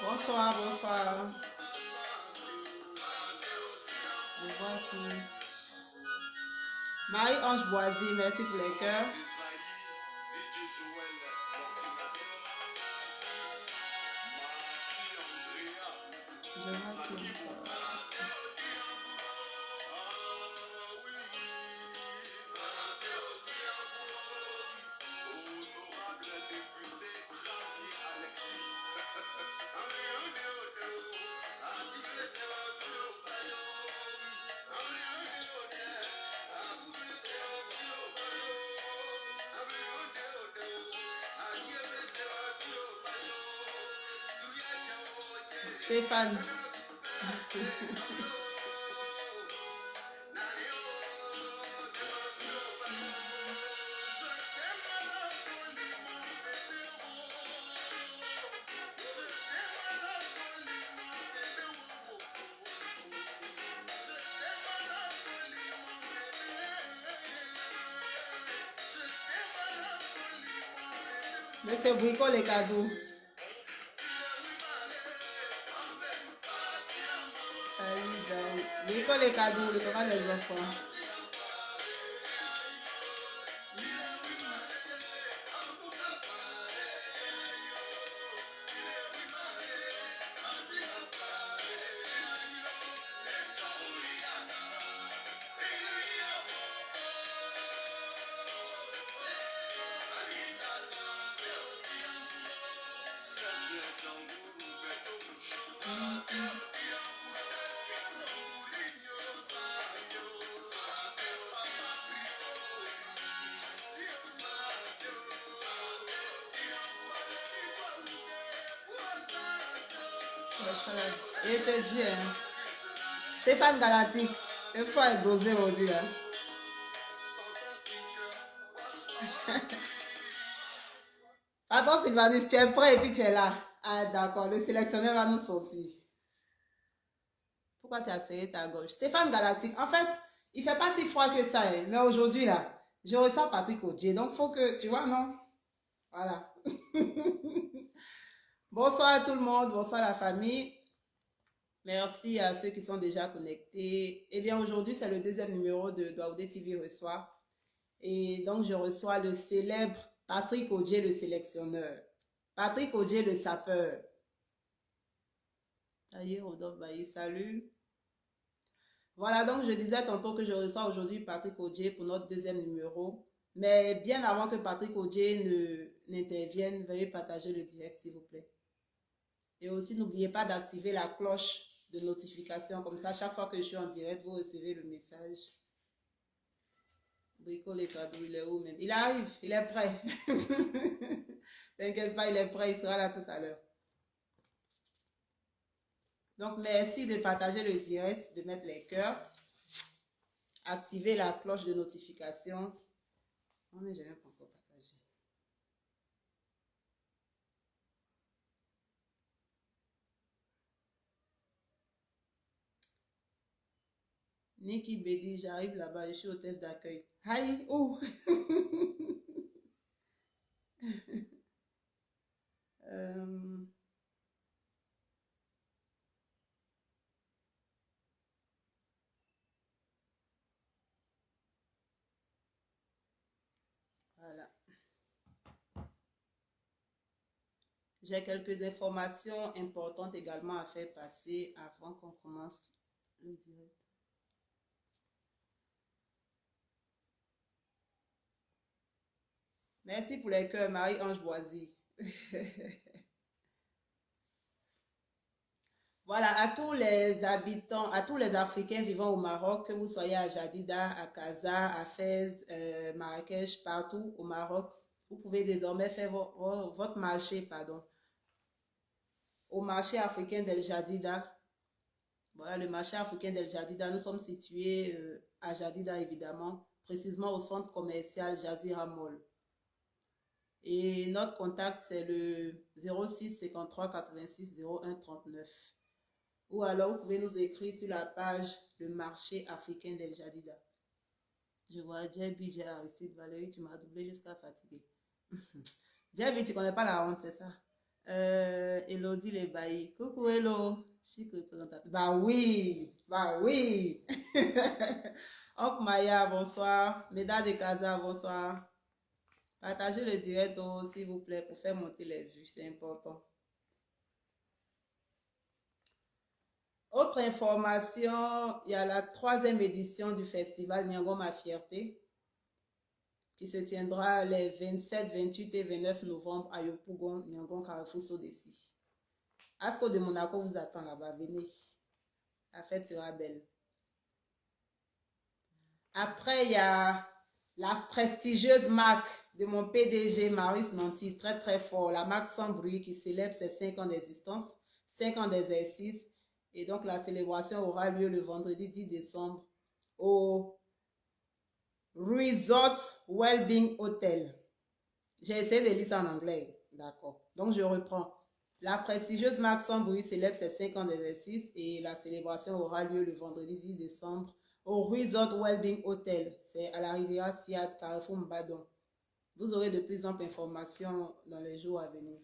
Bonsoir, bonsoir. Je vois qui. Marie-Ange Boisy, merci pour les cœurs. Je vois qui. Stéphane. Monsieur Brico, les cadeaux. Brico, les cadeaux, le papa des enfants. Il te dit, hein. Stéphane Galatique, il faut être dosé aujourd'hui. Hein. Attends, Sylvanus, tu es prêt et puis tu es là. Ah, d'accord, le sélectionneur va nous sortir. Pourquoi tu as serré ta gauche? Stéphane Galactique, en fait, il ne fait pas si froid que ça. Hein. Mais aujourd'hui, là, je ressens Patrick Audier. Donc, il faut que, tu vois, non? Voilà. Bonsoir à tout le monde, bonsoir à la famille. Merci à ceux qui sont déjà connectés. Eh bien, aujourd'hui, c'est le deuxième numéro de Daoudé TV reçoit. Et donc, je reçois le célèbre Patrick Audier, le sélectionneur. Patrick Audier, le sapeur. Ça y est, Rodolphe Bailly, salut. Voilà, donc je disais tantôt que je reçois aujourd'hui Patrick Audier pour notre deuxième numéro. Mais bien avant que Patrick Audier n'intervienne, veuillez partager le direct, s'il vous plaît. Et aussi, n'oubliez pas d'activer la cloche de notification. Comme ça, chaque fois que je suis en direct, vous recevez le message. Brico les cadeaux, il est où même? Il arrive, il est prêt. T'inquiète pas, il est prêt, il sera là tout à l'heure. Donc, merci de partager le direct, de mettre les cœurs. Activer la cloche de notification. Oh, mais je n'ai pas encore partagé. Niki Bedi, j'arrive là-bas, je suis hôtesse d'accueil. Aïe, où? Voilà. J'ai quelques informations importantes également à faire passer avant qu'on commence le direct. Merci pour les cœurs, Marie-Ange Boisy. Voilà, à tous les habitants, à tous les Africains vivant au Maroc, que vous soyez à Jadida, à Casa, à Fès, Marrakech, partout au Maroc, vous pouvez désormais faire votre marché, pardon, au marché africain d'El Jadida. Voilà, le marché africain d'El Jadida, nous sommes situés à Jadida, évidemment, précisément au centre commercial Jazira Mall. Et notre contact, c'est le 06 53 86 01 39. Ou alors, vous pouvez nous écrire sur la page Le marché africain d'El Jadida. Je vois JB, j'ai Aristide, Valérie, tu m'as doublé jusqu'à fatiguer. JB, tu connais pas la honte, c'est ça? Elodie Lebailly. Coucou, hello. Chic représentateur. Bah oui, bah oui. Oncle Maya, bonsoir. Mesdames de Casa, bonsoir. Partagez le direct s'il vous plaît pour faire monter les vues, c'est important. Autre information, il y a la 3e édition du festival Nyango Ma Fierté qui se tiendra les 27, 28 et 29 novembre à Yopougon, Nyangon, Carrefour, Sodesi. Asco de Monaco vous attend là-bas, venez. La fête sera belle. Après, il y a la prestigieuse marque de mon PDG, Maurice Nanty, très très fort, la marque Sans Bruit qui célèbre ses 5 ans d'existence, 5 ans d'exercice. Et donc, la célébration aura lieu le vendredi 10 décembre au Resort Wellbeing Hotel. J'ai essayé de lire ça en anglais. D'accord. Donc, je reprends. La prestigieuse marque Sans Bruit célèbre ses 5 ans d'exercice et la célébration aura lieu le vendredi 10 décembre au Resort Wellbeing Hotel. C'est à la Riviera Siat, Carrefour Mbadon. Vous aurez de plus amples informations dans les jours à venir.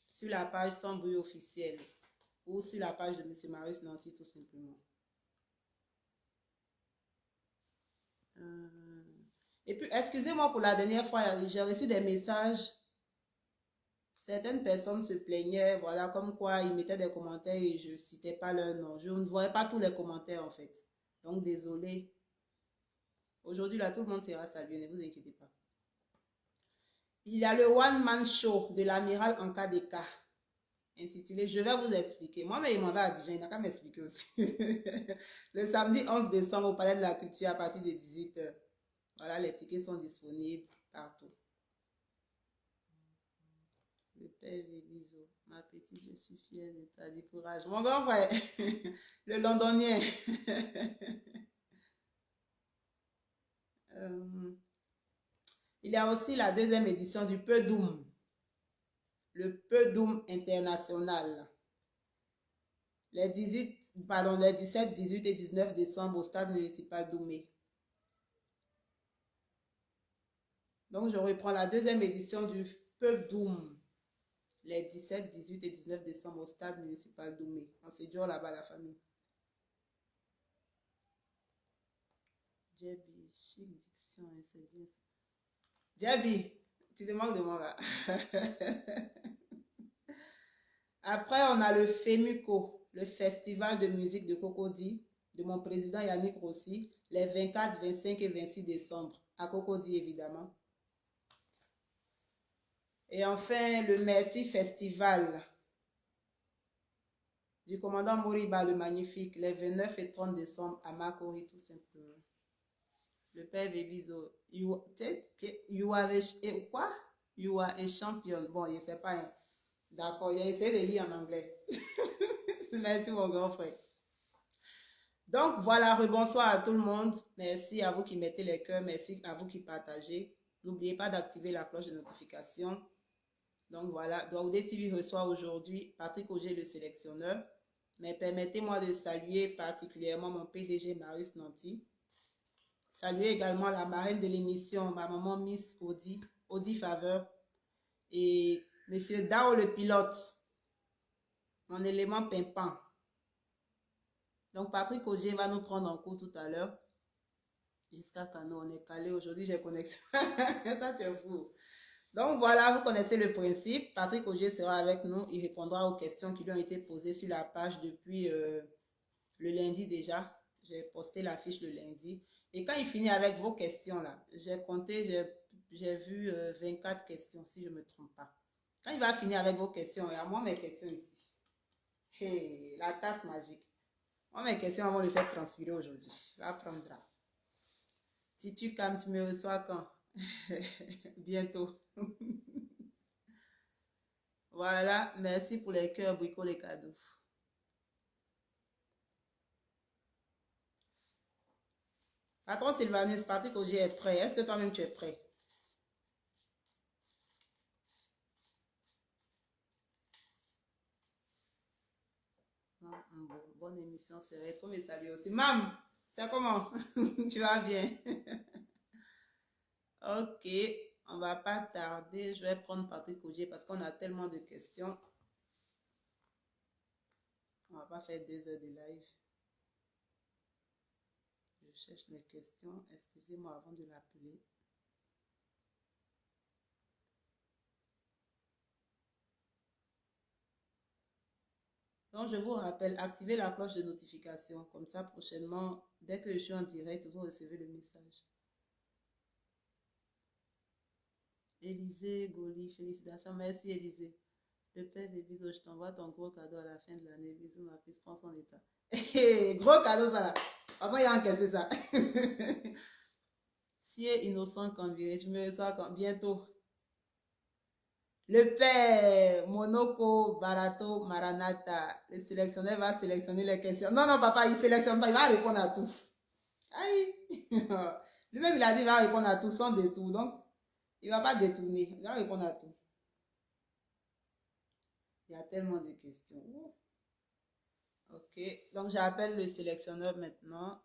Sur la page Sans Bruit officielle ou sur la page de M. Maurice Nanty tout simplement. Et puis, excusez-moi pour la dernière fois, j'ai reçu des messages. Certaines personnes se plaignaient, voilà, comme quoi ils mettaient des commentaires et je ne citais pas leur nom. Je ne voyais pas tous les commentaires en fait. Donc, désolé. Aujourd'hui, là, tout le monde sera salué, ne vous inquiétez pas. Il y a le One Man Show de l'amiral en cas de cas. Intitulé, je vais vous expliquer. Moi-même, il m'en va à Abidjan, il n'a qu'à m'expliquer aussi. Le samedi 11 décembre au Palais de la Culture à partir de 18 h. Voilà, les tickets sont disponibles partout. Le père Vébizo, ma petite, je suis fière de ta décourage. Mon grand frère, le londonien. Il y a aussi la 2e édition du Peu-Doum. Le Peu-Doum international. Les 17, 18 et 19 décembre au stade municipal d'Oumé. Donc, je reprends la 2e édition du Peu-Doum. Les 17, 18 et 19 décembre au stade municipal d'Oumé. On séjourne là-bas, la famille. Djebi, chic diction, c'est bien ça. Djebi, tu te moques de moi là. Après, on a le FEMUCO, le festival de musique de Cocody, de mon président Yannick Rossi, les 24, 25 et 26 décembre, à Cocody évidemment. Et enfin, le Merci Festival du commandant Moriba, le magnifique, les 29 et 30 décembre à Makori, tout simplement. Le père Vébizo, you are quoi? You are a champion. Bon, je ne sais pas. Hein. D'accord, j'ai essayé de lire en anglais. Merci, mon grand frère. Donc, voilà, rebonsoir à tout le monde. Merci à vous qui mettez les cœurs. Merci à vous qui partagez. N'oubliez pas d'activer la cloche de notification. Donc, voilà, Douaoudé TV reçoit aujourd'hui Patrick Auger, le sélectionneur. Mais permettez-moi de saluer particulièrement mon PDG, Maurice Nanty. Saluer également la marraine de l'émission, ma maman Miss Audi Faveur. Et Monsieur Dao, le pilote, mon élément pimpant. Donc, Patrick Auger va nous prendre en cours tout à l'heure. Jusqu'à quand on est calé aujourd'hui, j'ai connexion. Toi, tu es fou. Donc, voilà, vous connaissez le principe. Patrick Auger sera avec nous. Il répondra aux questions qui lui ont été posées sur la page depuis le lundi déjà. J'ai posté la fiche le lundi. Et quand il finit avec vos questions, là, j'ai compté, j'ai vu 24 questions, si je ne me trompe pas. Quand il va finir avec vos questions, et à moi, mes questions ici. Hey, la tasse magique. Moi, mes questions vont le faire transpirer aujourd'hui. Va prendre. Si tu calmes, tu me reçois quand? Bientôt. Voilà, merci pour les cœurs, Brico, les cadeaux. Patron Sylvanus, Patrick Auger est prêt. Est-ce que toi-même tu es prêt? Bonne émission, c'est rétro, mais salut aussi. Mam, c'est comment? Tu vas bien? Ok, On va pas tarder. Je vais prendre Patrick Augier parce qu'on a tellement de questions. On va pas faire 2 heures de live. Je cherche les questions. Excusez-moi avant de l'appeler. Donc, je vous rappelle, activez la cloche de notification. Comme ça, prochainement, dès que je suis en direct, vous recevez le message. Élisée Goli, félicitations. Merci, Élisée. Le père des bisous, je t'envoie ton gros cadeau à la fin de l'année. Bisous, ma fille, prends son état. Gros cadeau, ça là. De toute façon, il a encaissé ça. Si est innocent quand vient, je me sens bientôt. Le père Monoko Barato Maranata, le sélectionneur va sélectionner les questions. Non, non, papa, il ne sélectionne pas, il va répondre à tout. Aïe. Lui-même, il a dit qu'il va répondre à tout sans détour. Donc, il ne va pas détourner. Il va répondre à tout. Il y a tellement de questions. Ok, donc j'appelle le sélectionneur maintenant.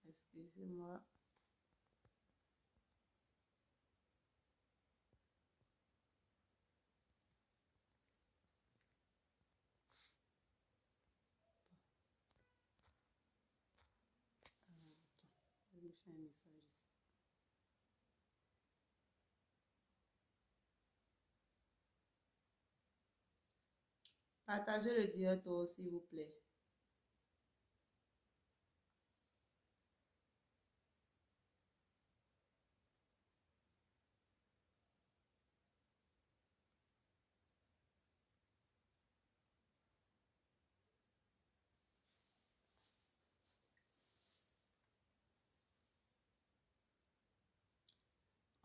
Excusez-moi. Je lui fais un message ici. Partagez le direct s'il vous plaît.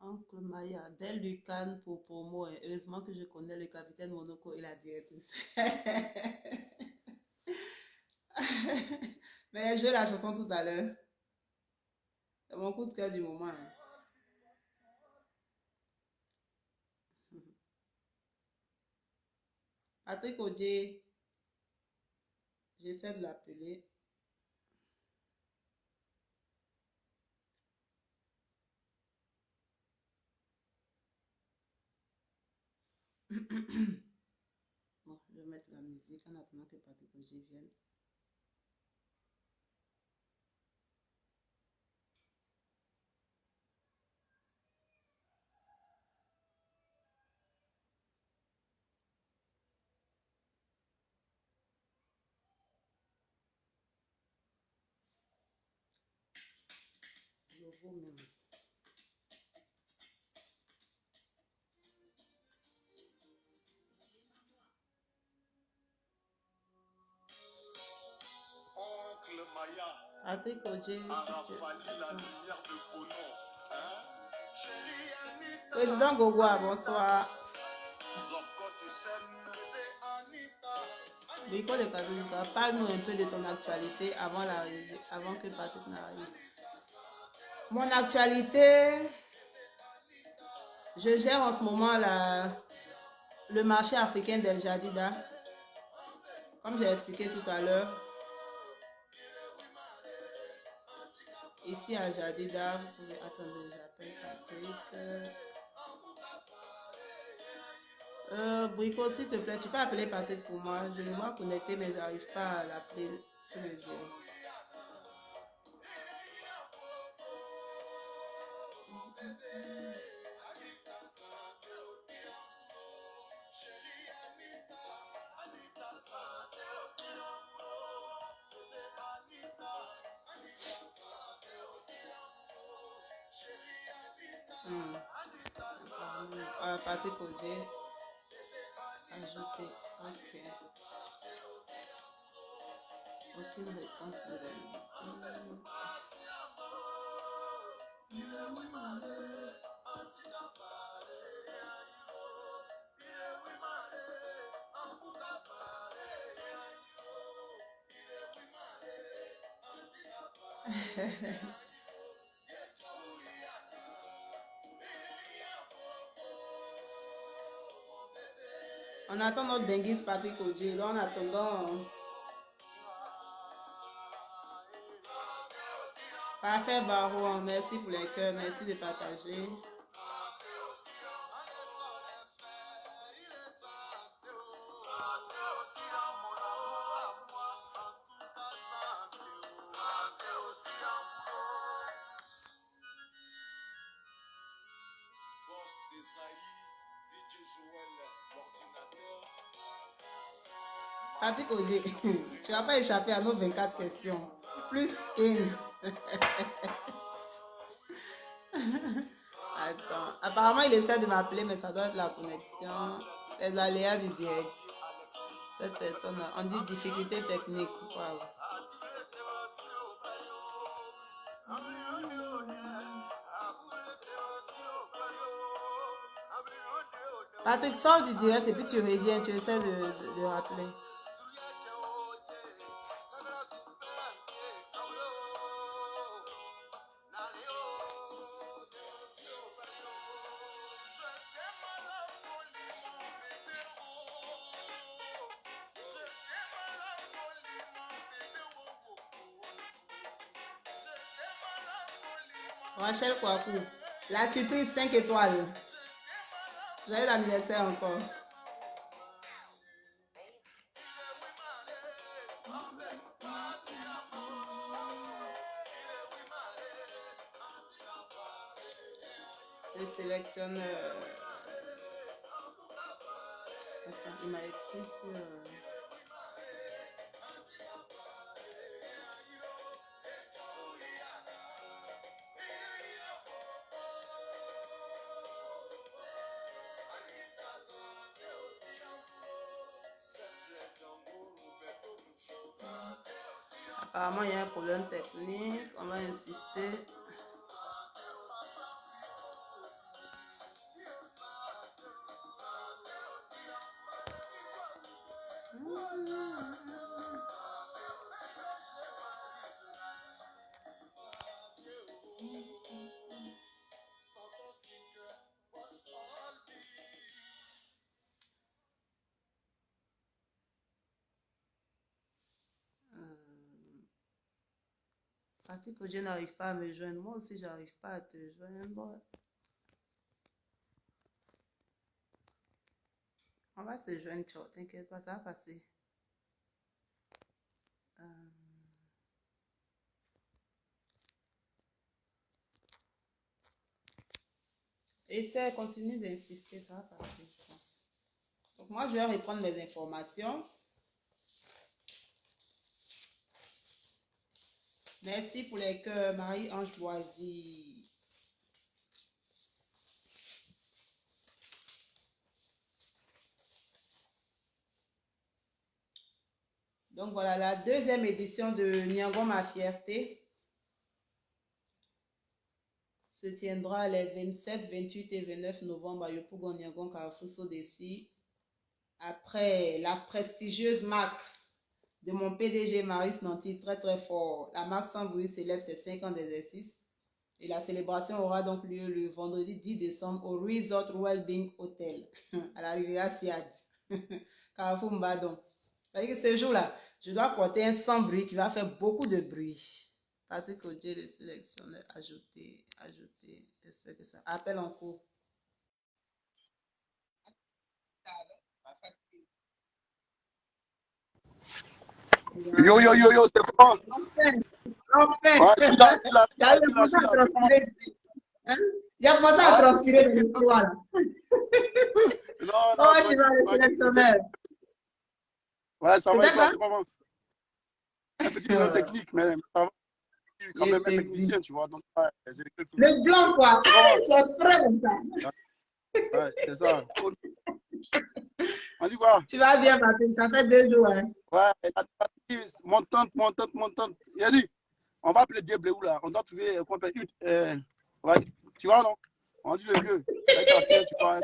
Oncle Maya, belle Lucane pour moi. Heureusement que je connais le capitaine Monoko et la directrice. Mais j'ai joué la chanson tout à l'heure. C'est mon coup de cœur du moment. Hein. Patrick Audier, j'essaie de l'appeler. Bon, je vais mettre la musique en attendant que Patrick Audier vienne. Je vous même. Oncle Maya. Patrick Audier. Président Gogoa, bonsoir. Brico de Kazuka, parle-nous un peu de ton actualité avant que Patrick n'arrive. Mon actualité, je gère en ce moment le marché africain d'El Jadida. Comme j'ai expliqué tout à l'heure, ici à Jadida, vous pouvez attendre, j'appelle Patrick. Brico, s'il te plaît, tu peux appeler Patrick pour moi. Je le vois connecté, mais j'arrive pas à l'appeler sur le jeu. Patrick Audier. Ajouter. Ok. Aucune réponse de la On attend notre benguiste Patrick Odje. Donc, en attendant, parfait Baron, merci pour les cœurs, merci de partager. Patrick Odje, tu n'as pas échappé à nos 24 questions. Plus 15. Attends. Apparemment, il essaie de m'appeler, mais ça doit être la connexion. Les aléas du direct. Cette personne, on dit difficulté technique. Wow. Patrick, sors du direct et puis tu reviens, tu essaies de rappeler. Rachel Kouakou, la tutrice 5 étoiles. Joyeux anniversaire encore. Je sélectionne. Attends, il m'a écrit sur. Apparemment, il y a un problème technique. On va insister. Patrick Odje n'arrive pas à me joindre. Moi aussi, j'arrive pas à te joindre. On va se joindre, ciao. T'inquiète pas, ça va passer. Essaie, continue d'insister, ça va passer, je pense. Donc, moi, je vais reprendre mes informations. Merci pour les cœurs, Marie-Ange Loisy. Donc voilà, la deuxième édition de Niangon Ma Fierté se tiendra les 27, 28 et 29 novembre à Yopougon, Niangon, Carrefour Sodessi. Après la prestigieuse marque de mon PDG Maurice Nanty, très très fort. La marque Sans Bruit célèbre ses 5 ans d'exercice. Et la célébration aura donc lieu le vendredi 10 décembre au Resort Wellbeing Hotel à la Riviera Siad, Carrefour Mbadon. C'est-à-dire que ce jour-là, je dois porter un sans bruit qui va faire beaucoup de bruit. Patrick Odje, le sélectionneur, ajouter. J'espère que ça. Appel en cours. Yo, c'est quoi? Enfin, Ouais, je suis là. j'ai commencé à transpirer ici. Hein? J'ai commencé à transpirer de l'histoire là. Non, Oh, tu vas le sélectionneur. Ouais, ça va C'est être c'est comment? Un petit problème technique, mais ça va. Quand même un technicien, tu vois. Donc, j'ai quelques... Le blanc, quoi. Tu es frais comme ça. Ouais, c'est ça. On dit quoi? Tu vas bien, Patrick. Ça fait 2 jours. Hein? Ouais, mon tante. Il a dit, on va appeler Dieu où là? On doit trouver quoi une. Ouais, tu vois, non? On dit le vieux. Tu vois,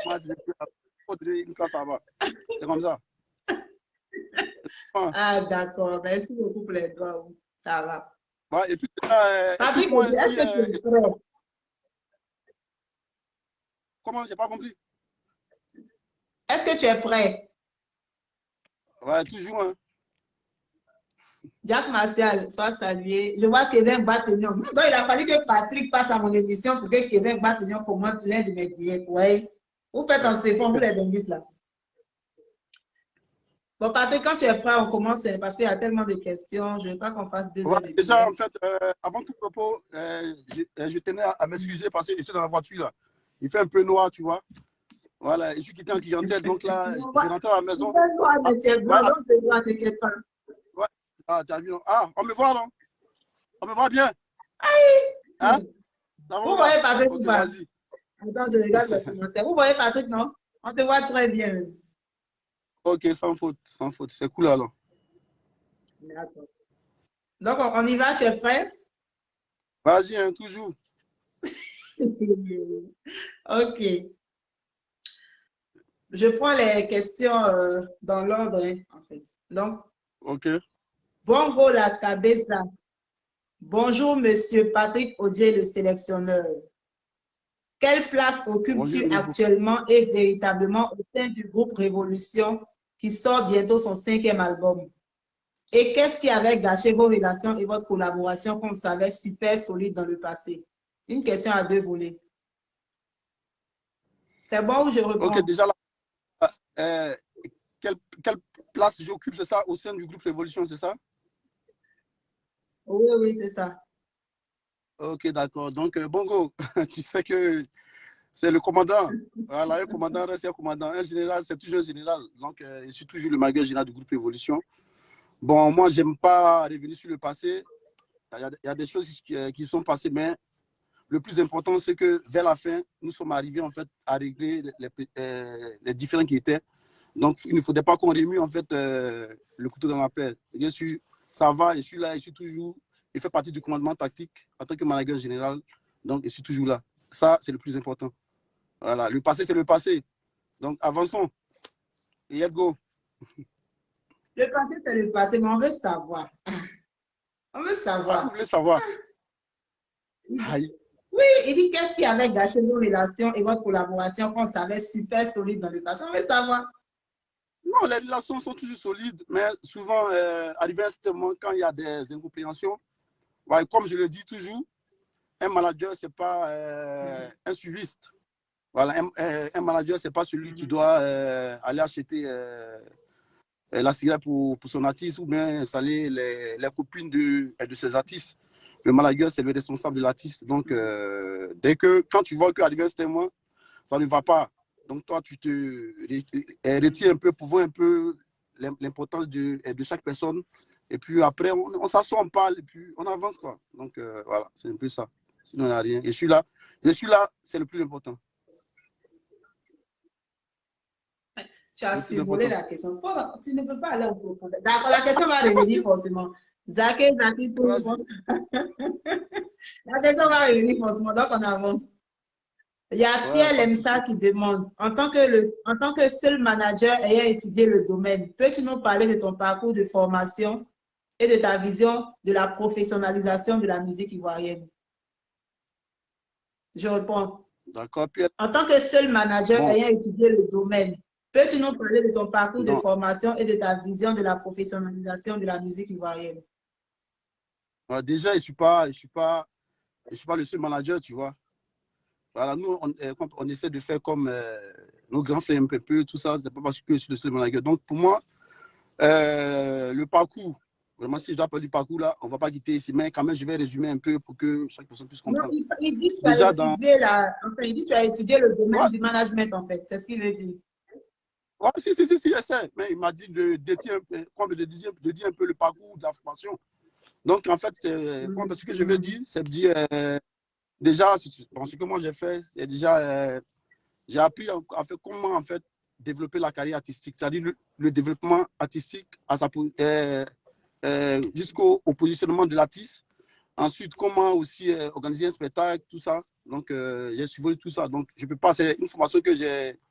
une classe ça va. C'est comme ça. Ah, d'accord. Merci beaucoup pour les doigts. Ça va. Ouais, et puis, Patrick, est-ce que tu es prêt? Comment? J'ai pas compris. Est-ce que tu es prêt? Ouais, toujours. Hein. Jack Martial, sois salué. Je vois Kevin Batignon. Donc, il a fallu que Patrick passe à mon émission pour que Kevin Batignon commente l'un de mes directs. Ouais. Vous faites un effort, vous les linguistes là. Bon, Patrick, quand tu es prêt, on commence parce qu'il y a tellement de questions. Je ne veux pas qu'on fasse 2 heures de Déjà, direct. en fait, avant tout propos, je tenais à m'excuser parce que je suis dans la voiture là. Il fait un peu noir, tu vois. Voilà, je suis quitté en clientèle, donc là, je rentre à la maison. Il fait noir, mais tu es blanc, Voilà. donc tu ne t'inquiète pas. Ouais. Ah, tu as vu, non? Ah, on me voit, non? On me voit bien? Hein? Ça va, Vous voyez Patrick ok, ou pas? vas-y. Attends, je regarde les commentaires. Vous voyez Patrick, non? On te voit très bien. Ok, sans faute, sans faute. C'est cool alors. D'accord. Donc, on y va, tu es prêt? Vas-y, hein, toujours. Ok. Je prends les questions dans l'ordre, hein, en fait. Donc, Ok. Bongo la cabeza. Bonjour, monsieur Patrick Odier, le sélectionneur. Quelle place occupes-tu Bonjour. actuellement et véritablement au sein du groupe Révolution qui sort bientôt son 5e album? Et qu'est-ce qui avait gâché vos relations et votre collaboration qu'on savait super solide dans le passé? Une question à 2 volets. C'est bon ou je reprends? Ok, déjà là, quelle place j'occupe, c'est ça, au sein du groupe Révolution, c'est ça? Oui, oui, c'est ça. Ok, d'accord. Donc, Bongo, tu sais que c'est le commandant. Voilà, un commandant reste un commandant. Un général, c'est toujours un général. Donc, je suis toujours le manager général du groupe Révolution. Bon, moi, j'aime pas revenir sur le passé. Il y a des choses qui sont passées, mais le plus important, c'est que vers la fin, nous sommes arrivés en fait à régler les différends qui étaient. Donc, il ne faudrait pas qu'on remue en fait le couteau dans la plaie. Bien sûr, ça va, je suis là, je suis toujours. Je fais partie du commandement tactique en tant que manager général. Donc, je suis toujours là. Ça, c'est le plus important. Voilà, le passé, c'est le passé. Donc, avançons. Et let's go. Le passé, c'est le passé, mais on veut savoir. On veut Ah, vous savoir. voulez savoir? Aïe. Oui, il dit qu'est-ce qui avait gâché vos relations et votre collaboration qu'on savait super solide dans le passé. On veut savoir. Non, les relations sont toujours solides, mais souvent, arrivé à un certain moment, quand il y a des incompréhensions, ouais, comme je le dis toujours, un manager, ce n'est pas un suiviste. Voilà, un manager, ce n'est pas celui qui doit aller acheter la cigarette pour son artiste ou bien saler les copines de ses artistes. Le manager, c'est le responsable de l'artiste. Donc, dès que, quand tu vois qu'arrivé à un certain moment, ça ne va pas. Donc, toi, tu te retires un peu pour voir un peu l'importance de chaque personne. Et puis après, on s'assoit, on parle et puis on avance, quoi. Donc, voilà, c'est un peu ça. Sinon, il n'y a rien. Et je suis là, c'est le plus important. Tu as Le plus survolé important. la question. Tu ne peux pas aller au profondeur. D'accord, la question va revenir forcément. Zaki, tout le monde. La question va revenir forcément, donc on avance. Il y a Ouais, Pierre pas de Lemsa souci. qui demande, en tant que seul manager ayant étudié le domaine, peux-tu nous parler de ton parcours de formation et de ta vision de la professionnalisation de la musique ivoirienne? Je réponds. D'accord, Pierre. En tant que seul manager Bon, ayant étudié le domaine, peux-tu nous parler de ton parcours de non. formation et de ta vision de la professionnalisation de la musique ivoirienne? Déjà, je suis pas le seul manager, tu vois. Voilà, nous, on essaie de faire comme nos grands frères un peu, tout ça. C'est pas parce que je suis le seul manager. Donc, pour moi, le parcours, vraiment, si je dois parler du parcours là, on ne va pas quitter ici, mais quand même, je vais résumer un peu pour que chaque personne puisse Non, comprendre. il dit que tu as Déjà, étudié il dit que tu as étudié le domaine Ouais, du management, en fait. C'est ce qu'il veut dire. ouais, si, je sais, mais il m'a dit de dire un peu le parcours de la formation. Donc, en fait, ce que je veux dire, c'est de dire, déjà, bon, ce que moi j'ai fait, c'est déjà, j'ai appris en fait, comment, en fait, développer la carrière artistique, c'est-à-dire le développement artistique jusqu'au positionnement de l'artiste. Ensuite, comment aussi organiser un spectacle, tout ça. Donc, j'ai suivi tout ça. Donc, je peux pas, c'est une formation qui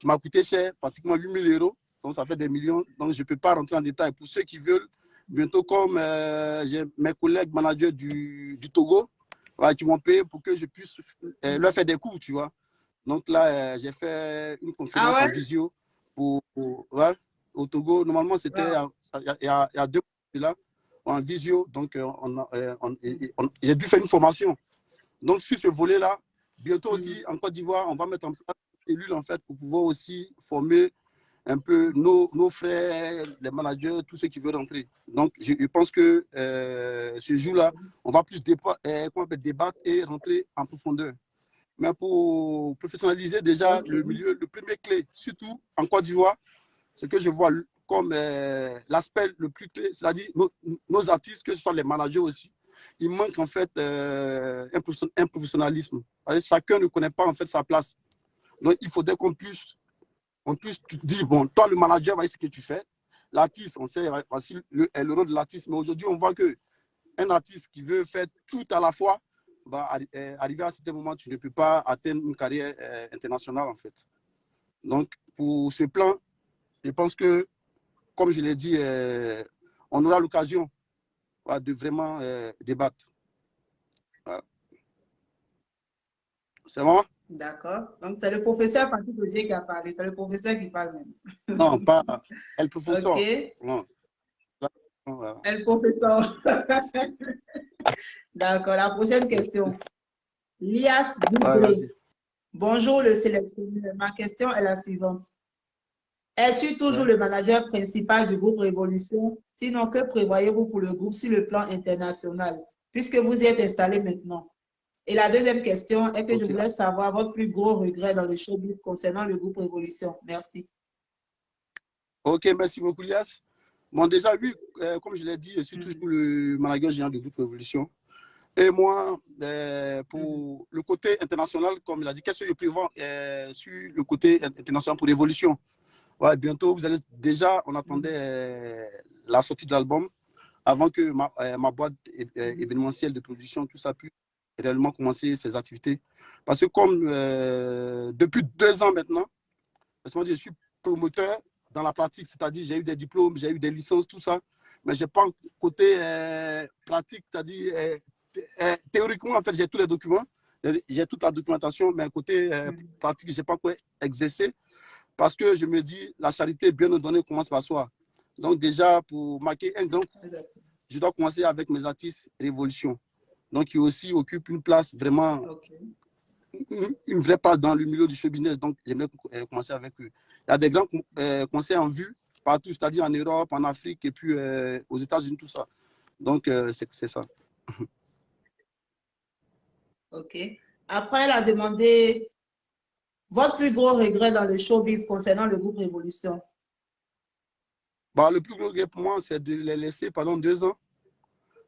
m'a coûté cher, pratiquement 8 000 euros. Donc, ça fait des millions. Donc, je ne peux pas rentrer en détail. Pour ceux qui veulent, bientôt, comme j'ai mes collègues managers du Togo, ouais, qui m'ont payé pour que je puisse leur faire des cours, tu vois. Donc là, j'ai fait une Ah conférence en ouais? visio ouais. au Togo. Normalement, c'était Wow. il y a 2 mois là, en visio. Donc, j'ai dû faire une formation. Donc, sur ce volet-là, bientôt aussi en Côte d'Ivoire, on va mettre en place une cellule en fait, pour pouvoir aussi former un peu nos frères, les managers, tous ceux qui veulent rentrer. Donc, je pense que ce jour-là, on va plus débattre et rentrer en profondeur. Mais pour professionnaliser déjà Ok. le milieu, le premier clé, surtout en Côte d'Ivoire, ce que je vois comme l'aspect le plus clé, c'est-à-dire nos artistes, que ce soit les managers aussi, il manque en fait un professionnalisme. Chacun ne connaît pas en fait sa place. Donc, il faudrait qu'on puisse tu te dis, bon, toi, le manager, voici ce que tu fais. L'artiste, on sait, voici le rôle de l'artiste. Mais aujourd'hui, on voit qu'un artiste qui veut faire tout à la fois, va arriver à ce moment, tu ne peux pas atteindre une carrière internationale, en fait. Donc, pour ce plan, je pense que, comme je l'ai dit, on aura l'occasion de vraiment débattre. Voilà. C'est bon? D'accord. Donc, c'est le professeur Patrick Augier qui a parlé. C'est le professeur qui parle même. Non, pas le professeur. OK. Non. Voilà. Le professeur. D'accord. La prochaine question. Lias Ouais, Bougré. vas-y. Bonjour, le sélectionneur. Ma question est la suivante. Es-tu toujours Ouais. le manager principal du groupe Révolution? Sinon, que prévoyez-vous pour le groupe sur le plan international, puisque vous y êtes installé maintenant? Et la deuxième question est que je OK. voulais savoir votre plus gros regret dans le showbiz concernant le groupe Révolution. Merci. OK, merci beaucoup, Lias. Bon, déjà, oui, comme je l'ai dit, je suis toujours le manager général du groupe Révolution. Et moi, pour le côté international, comme il a dit, qu'est-ce que je prévois sur le côté international pour l'évolution? Ouais, bientôt, vous allez déjà, on attendait la sortie de l'album avant que ma boîte événementielle de production, tout ça, puisse réellement commencer ses activités. Parce que comme depuis 2 ans maintenant, je suis promoteur dans la pratique, c'est-à-dire j'ai eu des diplômes, j'ai eu des licences, tout ça, mais je n'ai pas un côté pratique, c'est-à-dire théoriquement, en fait, j'ai tous les documents, j'ai toute la documentation, mais côté pratique, je n'ai pas quoi exercer parce que je me dis, la charité bien nous donner commence par soi. Donc déjà, pour marquer un grand coup, je dois commencer avec mes artistes Révolution. Donc, qui aussi occupent une place vraiment, une vraie place dans le milieu du show business. Donc, j'aimerais commencer avec eux. Il y a des grands concerts en vue partout, c'est-à-dire en Europe, en Afrique et puis aux États-Unis, tout ça. Donc, c'est ça. OK. Après, elle a demandé votre plus gros regret dans le showbiz concernant le groupe Révolution. Bah, le plus gros regret pour moi, c'est de les laisser pendant 2 ans.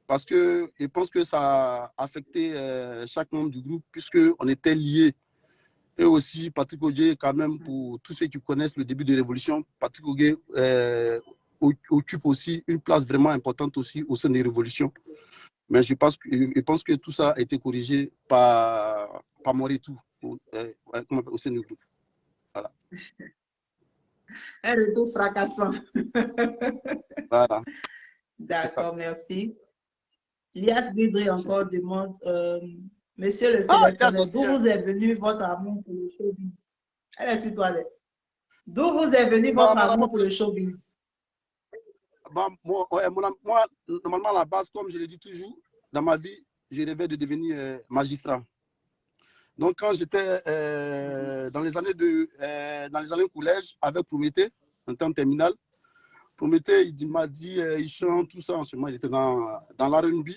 Parce que je pense que ça a affecté chaque membre du groupe, puisqu'on était liés. Et aussi, Patrick Augier, quand même, pour tous ceux qui connaissent le début de Révolution, Patrick Augier occupe aussi une place vraiment importante aussi au sein des Révolutions. Mais je pense que tout ça a été corrigé par mon retour au sein du groupe. Voilà. Un retour fracassant. Voilà. D'accord, merci. Lias Bidré encore demande, Monsieur le sélectionneur, d'où vous est venu votre amour pour le showbiz? Elle est sur toilette. D'où vous est venu votre amour pour le showbiz? Bah, moi, normalement, à la base, comme je le dis toujours, dans ma vie, je rêvais de devenir magistrat. Donc, quand j'étais dans les années collège avec Prométhée, en temps terminal, Prométhée, il m'a dit, il chante, tout ça. En ce moment, il était dans l'R&B.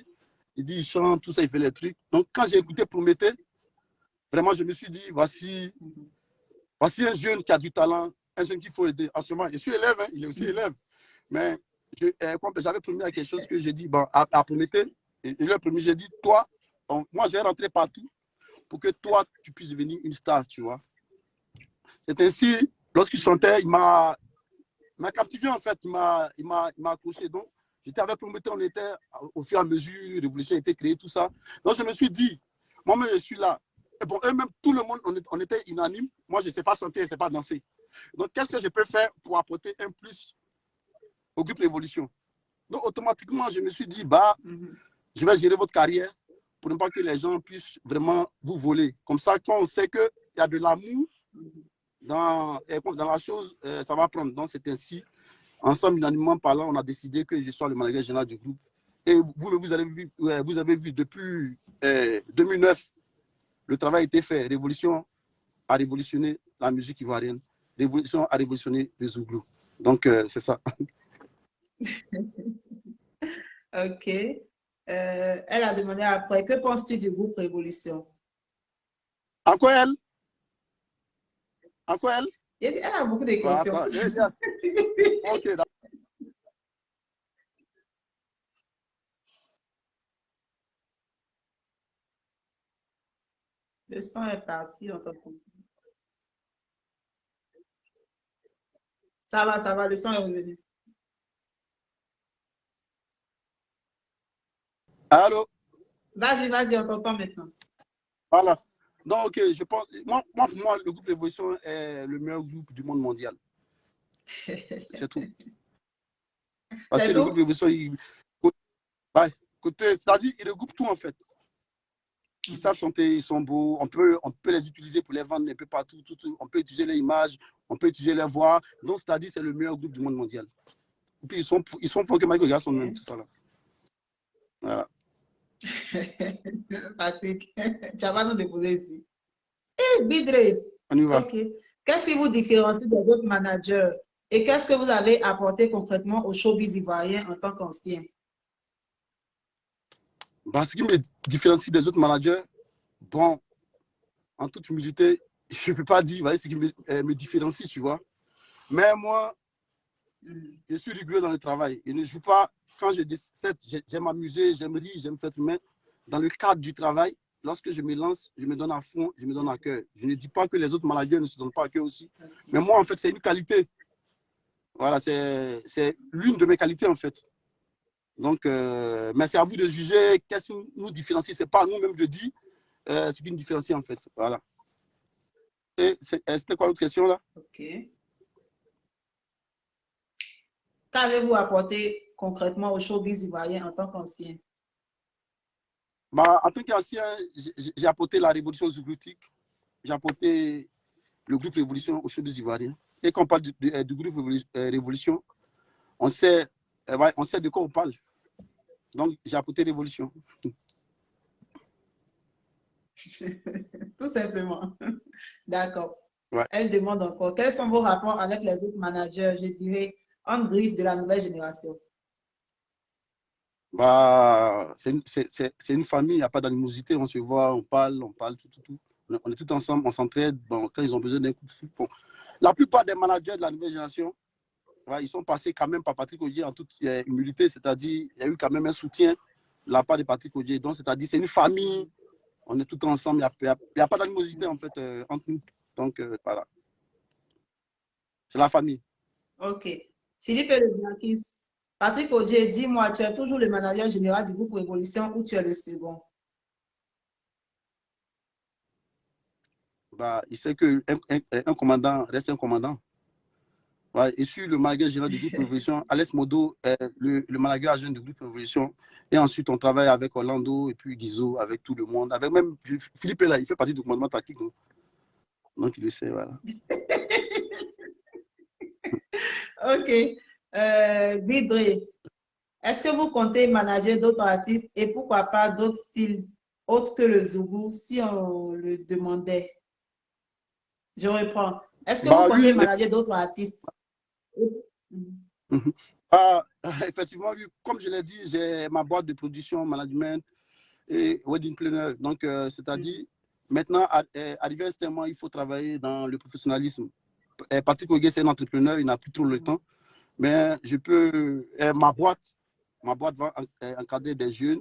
Il dit, il chante, tout ça, il fait les trucs. Donc, quand j'ai écouté Prométhée, vraiment, je me suis dit, voici un jeune qui a du talent, un jeune qu'il faut aider. En ce moment, je suis élève, hein, il est aussi élève. Mais j'avais promis à quelque chose que j'ai dit, bon, à Prométhée, et le premier, j'ai dit, toi, moi, je vais rentrer partout pour que toi, tu puisses devenir une star, tu vois. C'est ainsi, lorsqu'il chantait, il m'a captivé, en fait, il m'a accroché. Donc, j'étais avec Prométhée, on était, au fur et à mesure, Révolution a été créée, tout ça. Donc, je me suis dit, moi-même, je suis là. Et bon, eux-mêmes, tout le monde, on était unanime. Moi, je ne sais pas chanter, je ne sais pas danser. Donc, qu'est-ce que je peux faire pour apporter un plus au groupe Révolution? Donc, automatiquement, je me suis dit, bah, je vais gérer votre carrière pour ne pas que les gens puissent vraiment vous voler. Comme ça, quand on sait qu'il y a de l'amour dans la chose, ça va prendre. Donc, c'est ainsi. ensemble, unanimement parlant, on a décidé que je sois le manager général du groupe. Et vous avez vu depuis 2009, le travail a été fait. Révolution a révolutionné la musique ivoirienne. Révolution a révolutionné les Zouglous. Donc, c'est ça. Ok. Elle a demandé après, que penses-tu du groupe Révolution? En quoi elle? En quoi elle? Elle a beaucoup de questions. Attends, Elias. Ok, d'accord. Le son est parti, on t'entend. Ça va, le son est revenu. Allô? Vas-y, on t'entend maintenant. Voilà. Donc, ok, je pense, pour moi, le groupe Révolution est le meilleur groupe du monde mondial. C'est tout. Parce que le groupe Révolution, c'est-à-dire, il regroupe tout en fait. Ils savent chanter, ils sont beaux, on peut les utiliser pour les vendre un peu partout, on peut utiliser les images, on peut utiliser les voix. Donc, c'est-à-dire, c'est le meilleur groupe du monde mondial. Et puis, ils sont forts que Michael Jackson même, tout ça là. Voilà. Patrick, tu vas pas nous déposer ici. Eh, Bidre, On y va. ok. Qu'est-ce qui vous différencie des autres managers et qu'est-ce que vous avez apporté concrètement au showbiz ivoirien en tant qu'ancien? Bah, ce qui me différencie des autres managers, bon, en toute humilité, je ne peux pas dire ce qui me différencie, tu vois. Mais moi, je suis rigoureux dans le travail. Je ne joue pas, quand je décide, j'aime m'amuser, j'aime rire, j'aime faire humain. Dans le cadre du travail, lorsque je me lance, je me donne à fond, je me donne à cœur. Je ne dis pas que les autres managers ne se donnent pas à cœur aussi. Mais moi, en fait, c'est une qualité. Voilà, c'est l'une de mes qualités, en fait. Donc, mais c'est à vous de juger qu'est-ce qui nous différencie. Ce n'est pas à nous-mêmes de dire ce qui nous différencie, en fait. Voilà. Et c'était quoi l'autre question, là? Ok. Qu'avez-vous apporté concrètement au showbiz ivoirien en tant qu'ancien? Bah, en tant qu'ancien, j'ai apporté la révolution zougloutique. J'ai apporté le groupe Révolution au showbiz ivoirien. Et quand on parle du groupe Révolution, on sait de quoi on parle. Donc, j'ai apporté Révolution. Tout simplement. D'accord. Ouais. Elle demande encore, quels sont vos rapports avec les autres managers, je dirais, en griffe de la nouvelle génération? Bah, c'est une famille, il n'y a pas d'animosité, on se voit, on parle, tout. On est tous ensemble, on s'entraide. Bon, quand ils ont besoin d'un coup de fou. Bon. La plupart des managers de la nouvelle génération, ouais, ils sont passés quand même par Patrick Ogier en toute humilité, c'est-à-dire il y a eu quand même un soutien de la part de Patrick Ogier. Donc, c'est-à-dire c'est une famille, on est tous ensemble, il n'y a pas d'animosité en fait entre nous. Donc, voilà. C'est la famille. Ok. Philippe Lebiakis, Patrick Ogier, dis-moi, tu es toujours le manager général du groupe Révolution ou tu es le second? Bah, il sait qu'un commandant reste un commandant. Ouais, et sur le manager général du groupe Révolution, Alex Modo est le manager agent du groupe Révolution. Et ensuite, on travaille avec Orlando et puis Guizo, avec tout le monde. Avec même Philippe là, il fait partie du commandement tactique. Donc, il le sait, voilà. Ok. Bidre, est-ce que vous comptez manager d'autres artistes et pourquoi pas d'autres styles autres que le zougou si on le demandait? Je reprends. Est-ce que vous comptez manager d'autres artistes? Effectivement, oui, comme je l'ai dit, j'ai ma boîte de production, management et wedding planner. Donc, c'est-à-dire, maintenant, arrivé à un certain moment, il faut travailler dans le professionnalisme. Patrick Ogier, c'est un entrepreneur, il n'a plus trop le temps. Mais je peux, ma boîte va encadrer des jeunes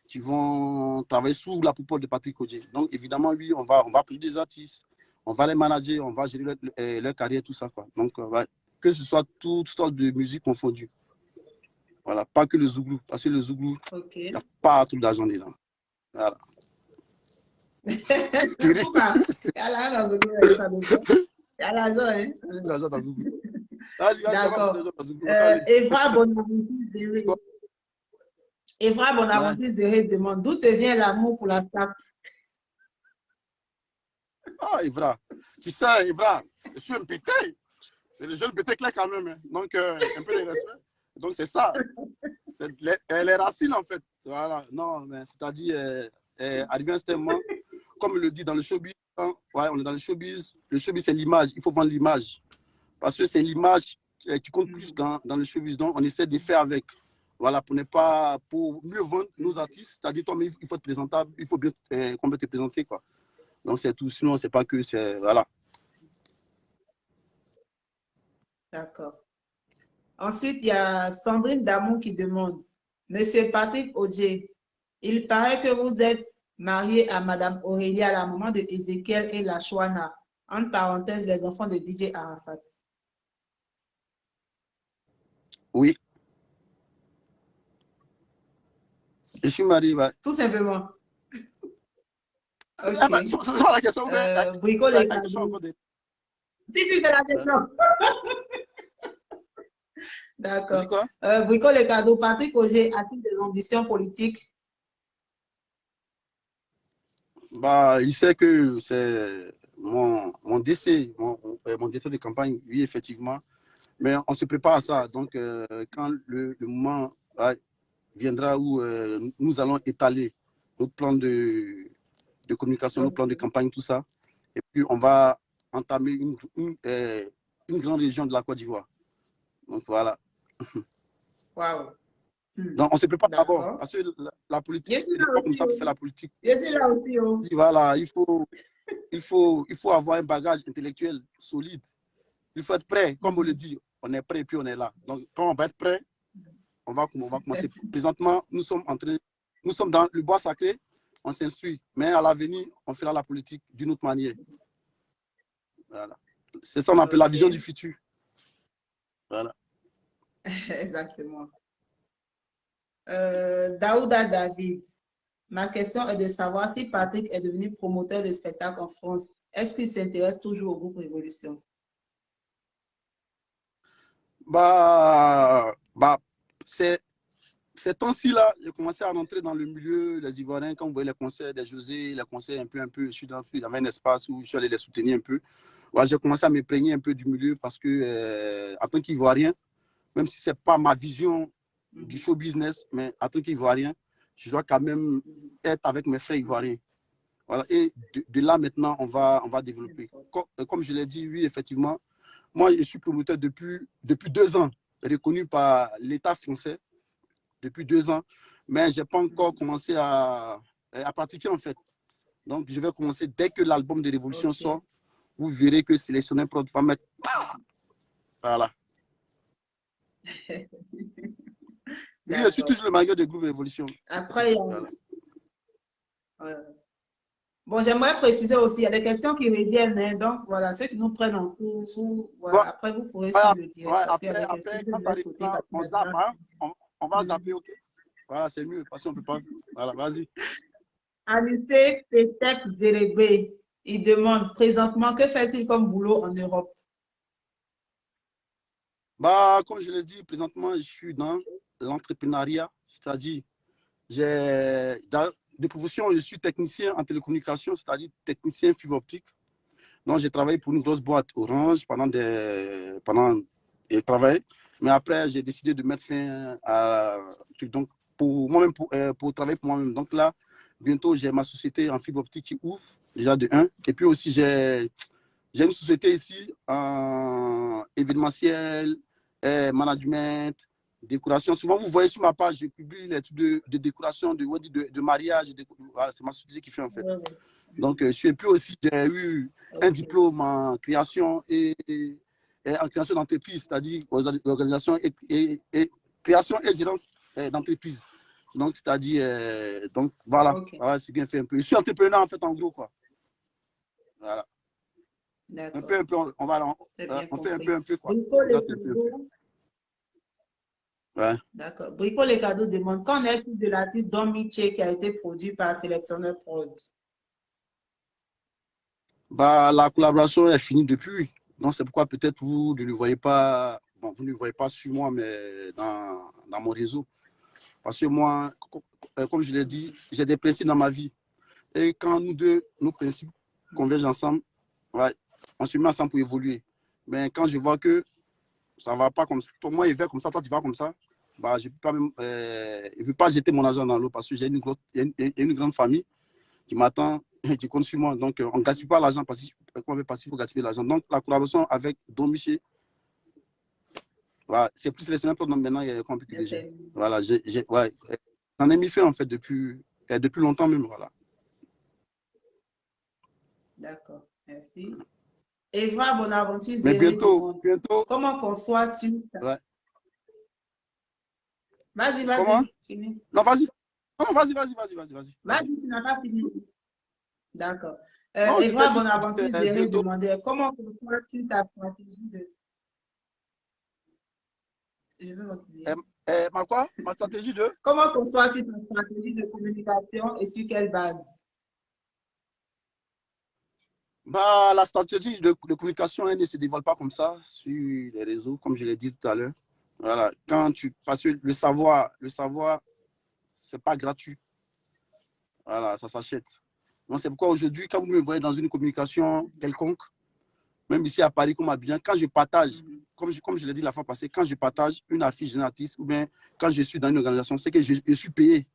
qui vont travailler sous la coupole de Patrick Ogier. Donc, évidemment, oui, on va appeler des artistes, on va les manager, on va gérer leur carrière, tout ça, quoi. Donc, que ce soit toutes sortes de musique confondues. Voilà, pas que le zouglou, parce que le zouglou, il n'y a pas tout d'argent dedans. Voilà. Pourquoi? Il y a l'argent, hein? L'argent dans zouglou. D'accord. Evra Bonaventure Zéré demande d'où te vient l'amour pour la SAP? Ah, Evra. Tu sais, Evra, je suis un pété. C'est le jeune petit clair quand même. Hein. Donc, un peu de respect. Donc, c'est ça. Les racines, en fait. Voilà. Non, c'est-à-dire, arrivé à un certain moment, comme le dit dans le showbiz, hein, ouais, on est dans le showbiz. Le showbiz, c'est l'image. Il faut vendre l'image. Parce que c'est l'image qui compte plus dans le showbiz. Donc, on essaie de faire avec. Voilà, pour mieux vendre nos artistes. C'est-à-dire, toi, il faut être présentable. Il faut bien te présenter, quoi. Donc, c'est tout. Sinon, c'est pas que c'est. Voilà. D'accord. Ensuite, il y a Sandrine Damou qui demande, Monsieur Patrick Odje, il paraît que vous êtes marié à Madame Aurélia, la maman de Ezekiel et la Chouana, entre parenthèses, les enfants de DJ Arafat. Oui. Je suis marié, ouais. Tout simplement. Ok. Ah bah, c'est pas la question. Brico les cadeaux. Si, c'est la question. D'accord. Brico les cadeaux. Patrick Odje a-t-il des ambitions politiques? Bah, il sait que c'est mon décès, mon décès de campagne, oui, effectivement. Mais on se prépare à ça. Donc, quand le moment viendra où nous allons étaler notre plan de communication, notre plan de campagne, tout ça, et puis on va entamer une grande région de la Côte d'Ivoire. Donc, voilà. Waouh. Donc, on se prépare d'abord, parce que la politique, c'est pas comme ça qu'on fait la politique. Je suis là aussi. Voilà, il faut avoir un bagage intellectuel solide. Il faut être prêt, comme on le dit, on est prêt et puis on est là. Donc, quand on va être prêt, on va commencer. Présentement, nous sommes dans le bois sacré, on s'instruit. Mais à l'avenir, on fera la politique d'une autre manière. Voilà. C'est ça qu'on appelle la vision du futur. Voilà. Exactement. Daouda David, ma question est de savoir si Patrick est devenu promoteur de spectacles en France. Est-ce qu'il s'intéresse toujours au groupe Révolution? Ces temps-ci là, j'ai commencé à rentrer dans le milieu des Ivoiriens. Quand vous voyez les concerts des José, les concerts un peu, je suis dans, il y avait un espace où je suis allé les soutenir un peu. Ouais, j'ai commencé à m'imprégner un peu du milieu parce que, en tant qu'Ivoirien, même si ce n'est pas ma vision du show business, mais en tant qu'Ivoirien, je dois quand même être avec mes frères ivoiriens. Voilà. Et de là, maintenant, on va développer. Comme je l'ai dit, oui, effectivement, moi, je suis promoteur depuis 2 ans, reconnu par l'État français depuis 2 ans, mais je n'ai pas encore commencé à pratiquer, en fait. Donc, je vais commencer dès que l'album de Révolution sort. Vous verrez que Sélectionneur Prod va mettre... Voilà. Oui, je suis toujours le maillot du groupe Révolution. Après, bon, j'aimerais préciser aussi, il y a des questions qui reviennent, hein, donc voilà, ceux qui nous prennent en cours, voilà, après vous pourrez suivre le direct, parce qu'il y a des questions que je vais sauter. On va zapper, ok? Voilà, c'est mieux, parce qu'on ne peut pas. Voilà, vas-y. Anissé Petek Zerebe, il demande présentement, que fait-il comme boulot en Europe? Bah, comme je l'ai dit, présentement, je suis dans l'entrepreneuriat, c'est-à-dire, de profession, je suis technicien en télécommunication, c'est-à-dire technicien fibre optique. Donc, j'ai travaillé pour une grosse boîte Orange pendant et travaillé. Mais après, j'ai décidé de mettre fin à donc pour moi-même, pour travailler pour moi-même. Donc là, bientôt, j'ai ma société en fibre optique qui ouvre, déjà de 1. Et puis aussi, j'ai une société ici en événementiel, management, décoration. Souvent, vous voyez sur ma page, je publie les trucs de décoration, de mariage. Voilà, c'est ma société qui fait en fait. Donc, je suis plus aussi, j'ai eu un diplôme en création et en création d'entreprise, c'est-à-dire organisation et création et gérance d'entreprise. Donc, c'est-à-dire, donc voilà, voilà c'est bien fait un peu. Je suis entrepreneur en fait, en gros, quoi. Voilà. Un peu, on fait un peu, quoi. Ouais. D'accord. Brico Les Cadeaux demande, qu'en est-il de l'artiste Don Miché qui a été produit par Sélectionneur Prod? Bah, la collaboration est finie depuis. Donc, c'est pourquoi peut-être vous ne le voyez pas, bon, vous ne le voyez pas sur moi, mais dans mon réseau. Parce que moi, comme je l'ai dit, j'ai des principes dans ma vie. Et quand nos principes convergent ensemble, ouais, on se met ensemble pour évoluer. Mais quand je vois que ça ne va pas comme ça, moi, il va comme ça, toi, tu vas comme ça, bah, je ne peux pas jeter mon argent dans l'eau parce que j'ai une grande famille qui m'attend et qui compte sur moi. Donc, on ne gaspille pas l'argent parce qu'il faut gaspiller l'argent. Donc, la collaboration avec Don Miché, voilà, c'est plus sélectionneur pour maintenant, il y a compliqué déjà. Voilà, ouais, j'en ai mis fait en fait depuis longtemps même. Voilà. D'accord, merci. Evra Bonaventure, Mais bientôt. Comment conçois-tu ouais. Vas-y, fini. Non, vas-y. Non, vas-y. Vas-y, tu n'as pas fini. D'accord. Evra Bonaventure Zéré demandait comment conçois-tu ta stratégie de. Je veux continuer. Ma stratégie de. Comment conçois-tu ta stratégie de communication et sur quelle base? Bah, la stratégie de communication elle ne se dévoile pas comme ça sur les réseaux, comme je l'ai dit tout à l'heure. Voilà. Parce que le savoir, c'est pas gratuit. Voilà, ça s'achète. Donc, c'est pourquoi aujourd'hui, quand vous me voyez dans une communication quelconque, même ici à Paris, comme à bien, quand je partage, comme je l'ai dit la fois passée, quand je partage une affiche d'un artiste ou bien quand je suis dans une organisation, c'est que je suis payé.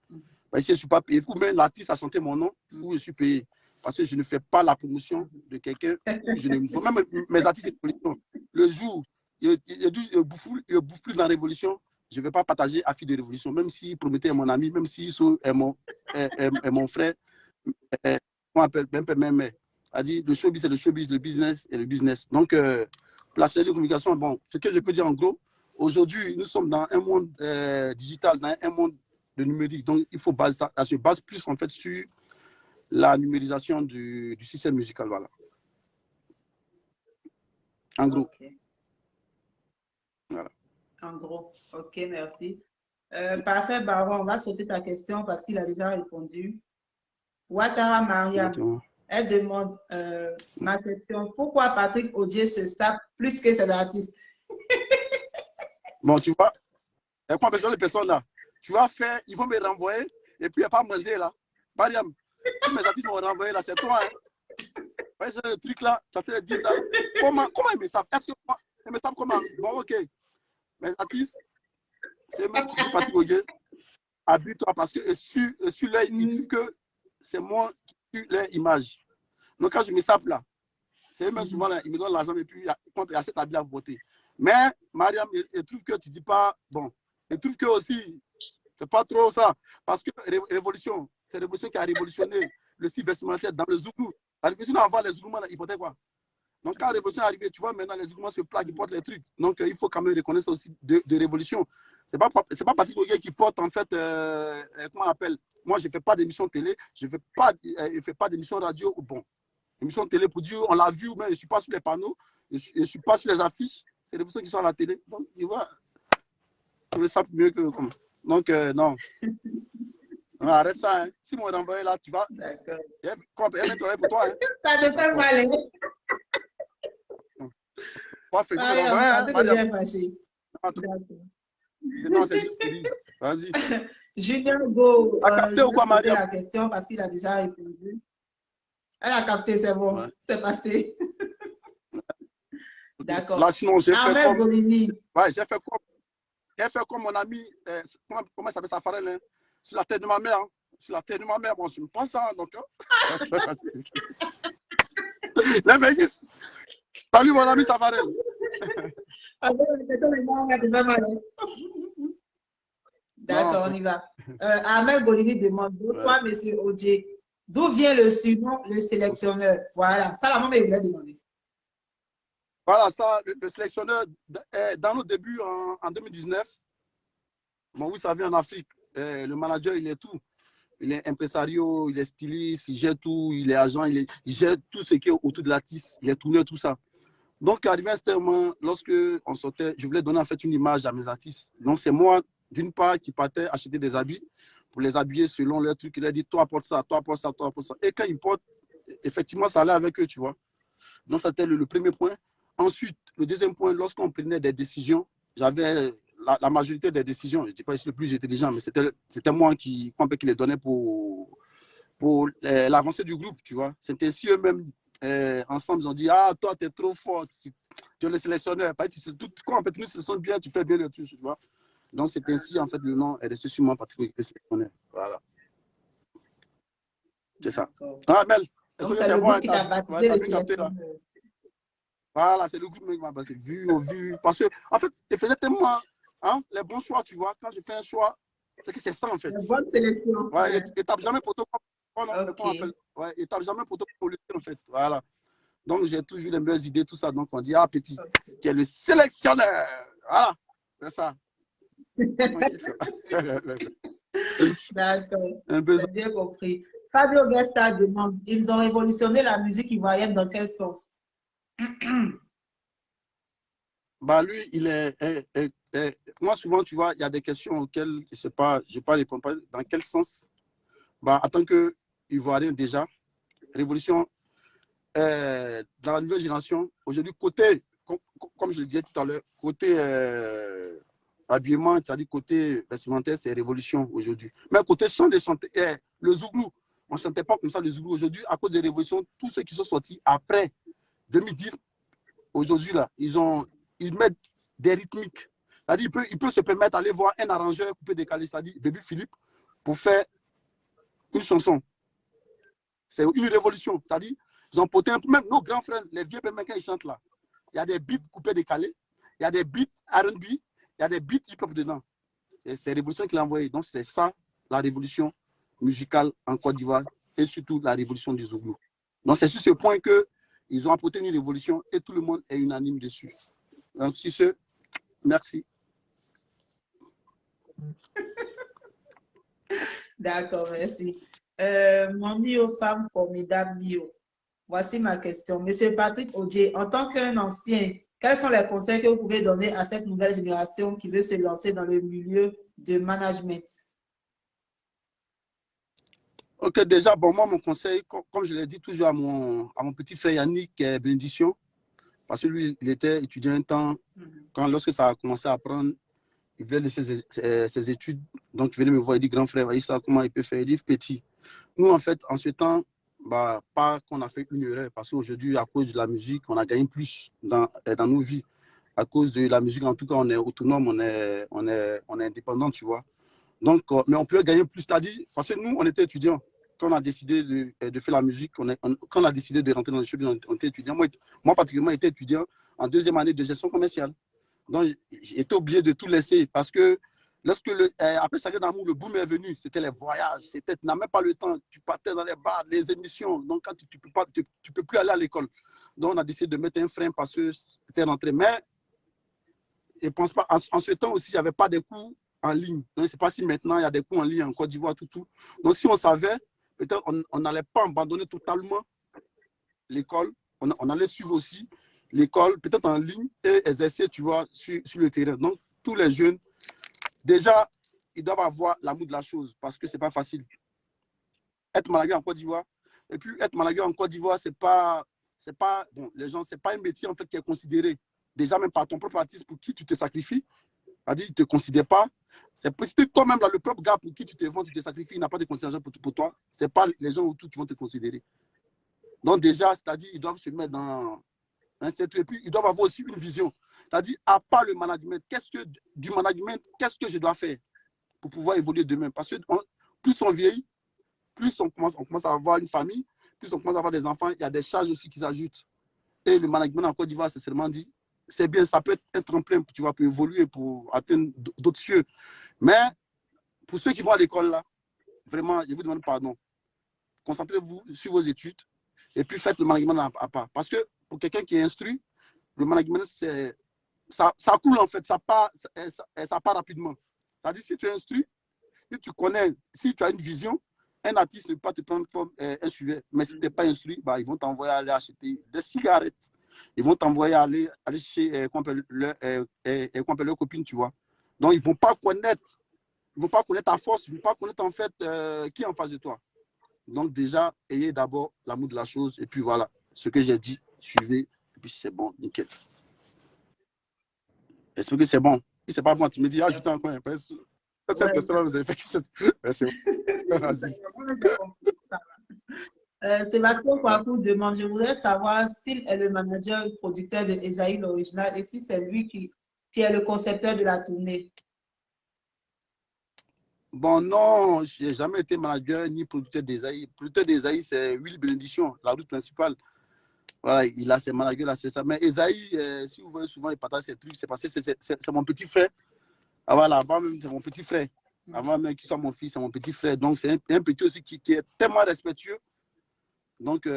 Bah, si je ne suis pas payé, ou même l'artiste a chanté mon nom, ou je suis payé. Parce que je ne fais pas la promotion de quelqu'un. Même mes artistes, le jour, il bouffe plus dans la révolution, je ne vais pas partager affiche de révolution, même s'il promettait mon ami, même s'il est mon frère, on appelle même. A dit le showbiz, c'est le showbiz, le business et le business. Donc, la stratégie de communication, bon, ce que je peux dire en gros, aujourd'hui, nous sommes dans un monde digital, dans un monde de numérique. Donc, il faut ça se base plus en fait sur la numérisation du système musical. Voilà. En gros. Okay. Voilà. En gros. OK, merci. Parfait, Baron. On va sauter ta question parce qu'il a déjà répondu. Ouattara Mariam, elle demande ma question. Pourquoi Patrick Odier se sape plus que ses artistes? Bon, tu vois, il n'y a pas besoin de personnes là. Tu vas faire, ils vont me renvoyer et puis il n'y a pas à manger là. Mariam, si mes artistes vont renvoyer là, c'est toi. Hein. Ouais, j'ai le truc là, tu as te dit ça. Comment ils me savent? Est-ce que ils me savent comment? Bon, ok. Mes artistes, c'est eux-mêmes qui disent Patrick Odier. Habille-toi parce que sur l'œil, ils trouvent que c'est moi qui suis leur image. Donc quand je me sape là, c'est eux-mêmes souvent là, ils me donnent l'argent et puis ils achètent la bière à voter. Mais Mariam, ils trouvent que tu ne dis pas, bon, ils trouvent que aussi, c'est pas trop ça. Parce que révolution, c'est révolution qui a révolutionné le style vestimentaire dans le Zoulou. La révolution avant, les Zoulous, ils portaient quoi? Donc quand la révolution est arrivée, tu vois, maintenant les Zoulous se plaquent, ils portent les trucs. Donc il faut quand même reconnaître ça aussi de révolution. C'est pas Patrick Odier qui porte en fait, comment on appelle? Moi, je ne fais pas d'émission télé, je ne fais pas d'émission radio. Bon, émission télé pour dire, on l'a vu, mais je ne suis pas sur les panneaux, je ne suis pas sur les affiches. C'est les personnes qui sont à la télé. Donc, tu vois, je ça mieux que comment. Donc, non. Non, arrête ça. Hein. Si on renvoie là, tu vas. D'accord. Elle va travailler pour toi. Hein. Ça te fait mal. Pas fait sinon, c'est juste pour dire. Vas-y. Julien Go, je vais poser la question parce qu'il a déjà répondu. Elle a capté, c'est bon. Ouais. C'est passé. D'accord. Là, sinon, j'ai fait comme... Bolini. Ouais, j'ai fait comme mon ami, comment ça s'appelle Safarel, hein? Sur la tête de ma mère. Hein? Sur la tête de ma mère, bon, je ne pense pas ça, donc. Hein? Les mecs, salut mon ami Safarel. D'accord, on y va. Ahmed Bolini demande, bonsoir, monsieur Odier. D'où vient le surnom, le sélectionneur? Voilà, ça, la maman, il voulait demander. Voilà, ça, le sélectionneur, dans nos débuts en 2019, bon, vous savez, en Afrique, le manager, il est tout. Il est impresario, il est styliste, il gère tout, il est agent, il gère tout ce qui est autour de l'artiste, il est tourneur, tout ça. Donc, arrivé à ce moment, lorsque on sortait, je voulais donner en fait une image à mes artistes. Donc, c'est moi, d'une part, qui partais acheter des habits pour les habiller selon leur truc. Il a dit, toi, apporte ça, toi, apporte ça, toi, apporte ça. Et quand ils portent, effectivement, ça allait avec eux, tu vois. Donc, c'était le premier point. Ensuite, le deuxième point, lorsqu'on prenait des décisions, j'avais la majorité des décisions, je ne dis pas que je suis le plus intelligent, mais c'était moi qui les donnais pour l'avancée du groupe, tu vois. C'était ainsi eux-mêmes ensemble, ils ont dit, ah, toi, tu es trop fort, tu es le sélectionneur. Quand en fait, nous sélectionnons bien, tu fais bien le truc, tu vois. Donc, c'est ainsi, en fait, le nom est resté sur moi, Patrick, le sélectionneur. Voilà. C'est ça. Ah, Mel, est-ce Donc, que c'est c'est le bon? groupe qui t'a baptisé T'as le bien capté, là? sélectionneur. Voilà, c'est le groupe qui m'a passé. Vu au vu. Parce que, en fait, je faisais tellement les bons choix, tu vois. Quand je fais un choix, c'est que c'est ça, en fait. Une bonne sélection. Voilà, Ouais. et t'as jamais protocole. Ok. Ouais, et t'as jamais protocole, en fait. Voilà. Donc, j'ai toujours les meilleures idées, tout ça. Donc, on dit, ah, petit, tu es le sélectionneur. Voilà, c'est ça. D'accord. Un peu ça. J'ai bien compris. Fabio Gesta demande, ils ont révolutionné la musique ivoirienne dans quel sens? Bah, lui, il moi, souvent, tu vois, il y a des questions auxquelles je sais pas, je ne pas répondre. Dans quel sens? Bah, en tant qu'Ivoirien, déjà, révolution dans la nouvelle génération, aujourd'hui, côté, comme je le disais tout à l'heure, côté habillement, c'est-à-dire côté vestimentaire, c'est révolution aujourd'hui. Mais côté chant, le Zouglou, on ne chantait pas comme ça le Zouglou. Aujourd'hui, à cause des révolutions, tous ceux qui sont sortis après 2010, aujourd'hui, là, ils mettent des rythmiques. C'est-à-dire, il peut se permettre d'aller voir un arrangeur coupé décalé, c'est-à-dire Baby Philippe, pour faire une chanson. C'est une révolution. C'est-à-dire, ils ont porté un peu, même nos grands frères, les vieux mecs, ils chantent là. Il y a des beats coupés décalés, il y a des beats R&B, il y a des beats hip-hop dedans. C'est révolution qu'il a envoyé. Donc, c'est ça, la révolution musicale en Côte d'Ivoire et surtout la révolution du Zouglou. Donc, c'est sur ce point qu'ils ont apporté une révolution et tout le monde est unanime dessus. Donc, sur ce, merci. D'accord, merci. Mon Mio, femme formidable Mio. Voici ma question. Monsieur Patrick Audier, en tant qu'un ancien, quels sont les conseils que vous pouvez donner à cette nouvelle génération qui veut se lancer dans le milieu de management? Ok, déjà, bon, moi, mon conseil, comme je l'ai dit toujours à mon petit frère Yannick Bénédiction, parce que lui, il était étudiant un temps, lorsque ça a commencé à prendre, il voulait laisser ses études, donc il venait me voir, il dit, grand frère, voyez ça, comment il peut faire? Il dit, petit. Nous, en fait, en ce temps, bah, pas qu'on a fait une erreur, parce qu'aujourd'hui, à cause de la musique, on a gagné plus dans nos vies. À cause de la musique, en tout cas, on est autonome, on est indépendant, tu vois. Donc, mais on peut gagner plus, c'est-à-dire, parce que nous, on était étudiants. Quand on a décidé de faire la musique, quand on a décidé de rentrer dans le showbiz, on était étudiants. Moi, particulièrement, j'étais étudiant en deuxième année de gestion commerciale. Donc, j'étais obligé de tout laisser parce que lorsque après Sacré d'Amour, le boom est venu, c'était les voyages, tu n'as même pas le temps, tu partais dans les bars, les émissions, donc quand tu peux plus aller à l'école. Donc, on a décidé de mettre un frein parce que c'était rentré. Mais je ne pense pas, en ce temps aussi, il n'y avait pas de cours en ligne. Donc, je ne sais pas si maintenant, il y a des cours en ligne en Côte d'Ivoire, tout. Donc, si on savait, peut-être on n'allait pas abandonner totalement l'école, on allait suivre aussi l'école, peut-être en ligne, et exercer, tu vois, sur le terrain. Donc, tous les jeunes, déjà, ils doivent avoir l'amour de la chose parce que ce n'est pas facile. Être manager en Côte d'Ivoire, et puis être manager en Côte d'Ivoire, c'est pas, bon, les gens, c'est pas un métier en fait qui est considéré. Déjà, même par ton propre artiste pour qui tu te sacrifies, c'est-à-dire qu'ils ne te considèrent pas. C'est toi-même, le propre gars pour qui tu te vends, tu te sacrifies, il n'a pas de considération pour toi. Ce n'est pas les gens autour qui vont te considérer. Donc, déjà, c'est-à-dire qu'ils doivent se mettre dans un certain. Et puis, ils doivent avoir aussi une vision. C'est-à-dire, à part le management, qu'est-ce que je dois faire pour pouvoir évoluer demain? Parce que plus on vieillit, plus on commence à avoir une famille, plus on commence à avoir des enfants, il y a des charges aussi qui s'ajoutent. Et le management en Côte d'Ivoire, c'est seulement dit, c'est bien, ça peut être un tremplin, tu vois, pour évoluer, pour atteindre d'autres cieux. Mais pour ceux qui vont à l'école, là, vraiment, je vous demande pardon. Concentrez-vous sur vos études et puis faites le management à part. Parce que pour quelqu'un qui est instruit, le management, ça coule en fait, ça part rapidement. C'est-à-dire, si tu es instruit, si tu connais, si tu as une vision, un artiste ne peut pas te prendre comme un sujet. Mais si tu n'es pas instruit, bah, ils vont t'envoyer aller acheter des cigarettes. Ils vont t'envoyer aller chez leurs copines, tu vois. Donc, ils ne vont pas connaître ta force, ils ne vont pas connaître en fait qui est en face de toi. Donc, déjà, ayez d'abord l'amour de la chose. Et puis voilà, ce que j'ai dit, suivez. Et puis, c'est bon, nickel. Est-ce que c'est bon? Si c'est pas bon, tu me dis, ajoute encore un peu. Cette question-là, vous avez fait quelque chose. C'est bon. Vas-y. Sébastien Kouakou demande, je voudrais savoir s'il est le manager producteur de Esaïe l'original et si c'est lui qui est le concepteur de la tournée. Bon, non, je n'ai jamais été manager ni producteur d'Esaïe. Producteur d'Esaïe, c'est Will Bénédiction, la route principale. Voilà, il a ses managers là, c'est ça. Mais Esaïe, si vous voyez souvent, il partage ses trucs, c'est parce que c'est mon petit frère. Ah, voilà, avant même, c'est mon petit frère. Avant même qu'il soit mon fils, c'est mon petit frère. Donc, c'est un petit aussi qui est tellement respectueux. Donc,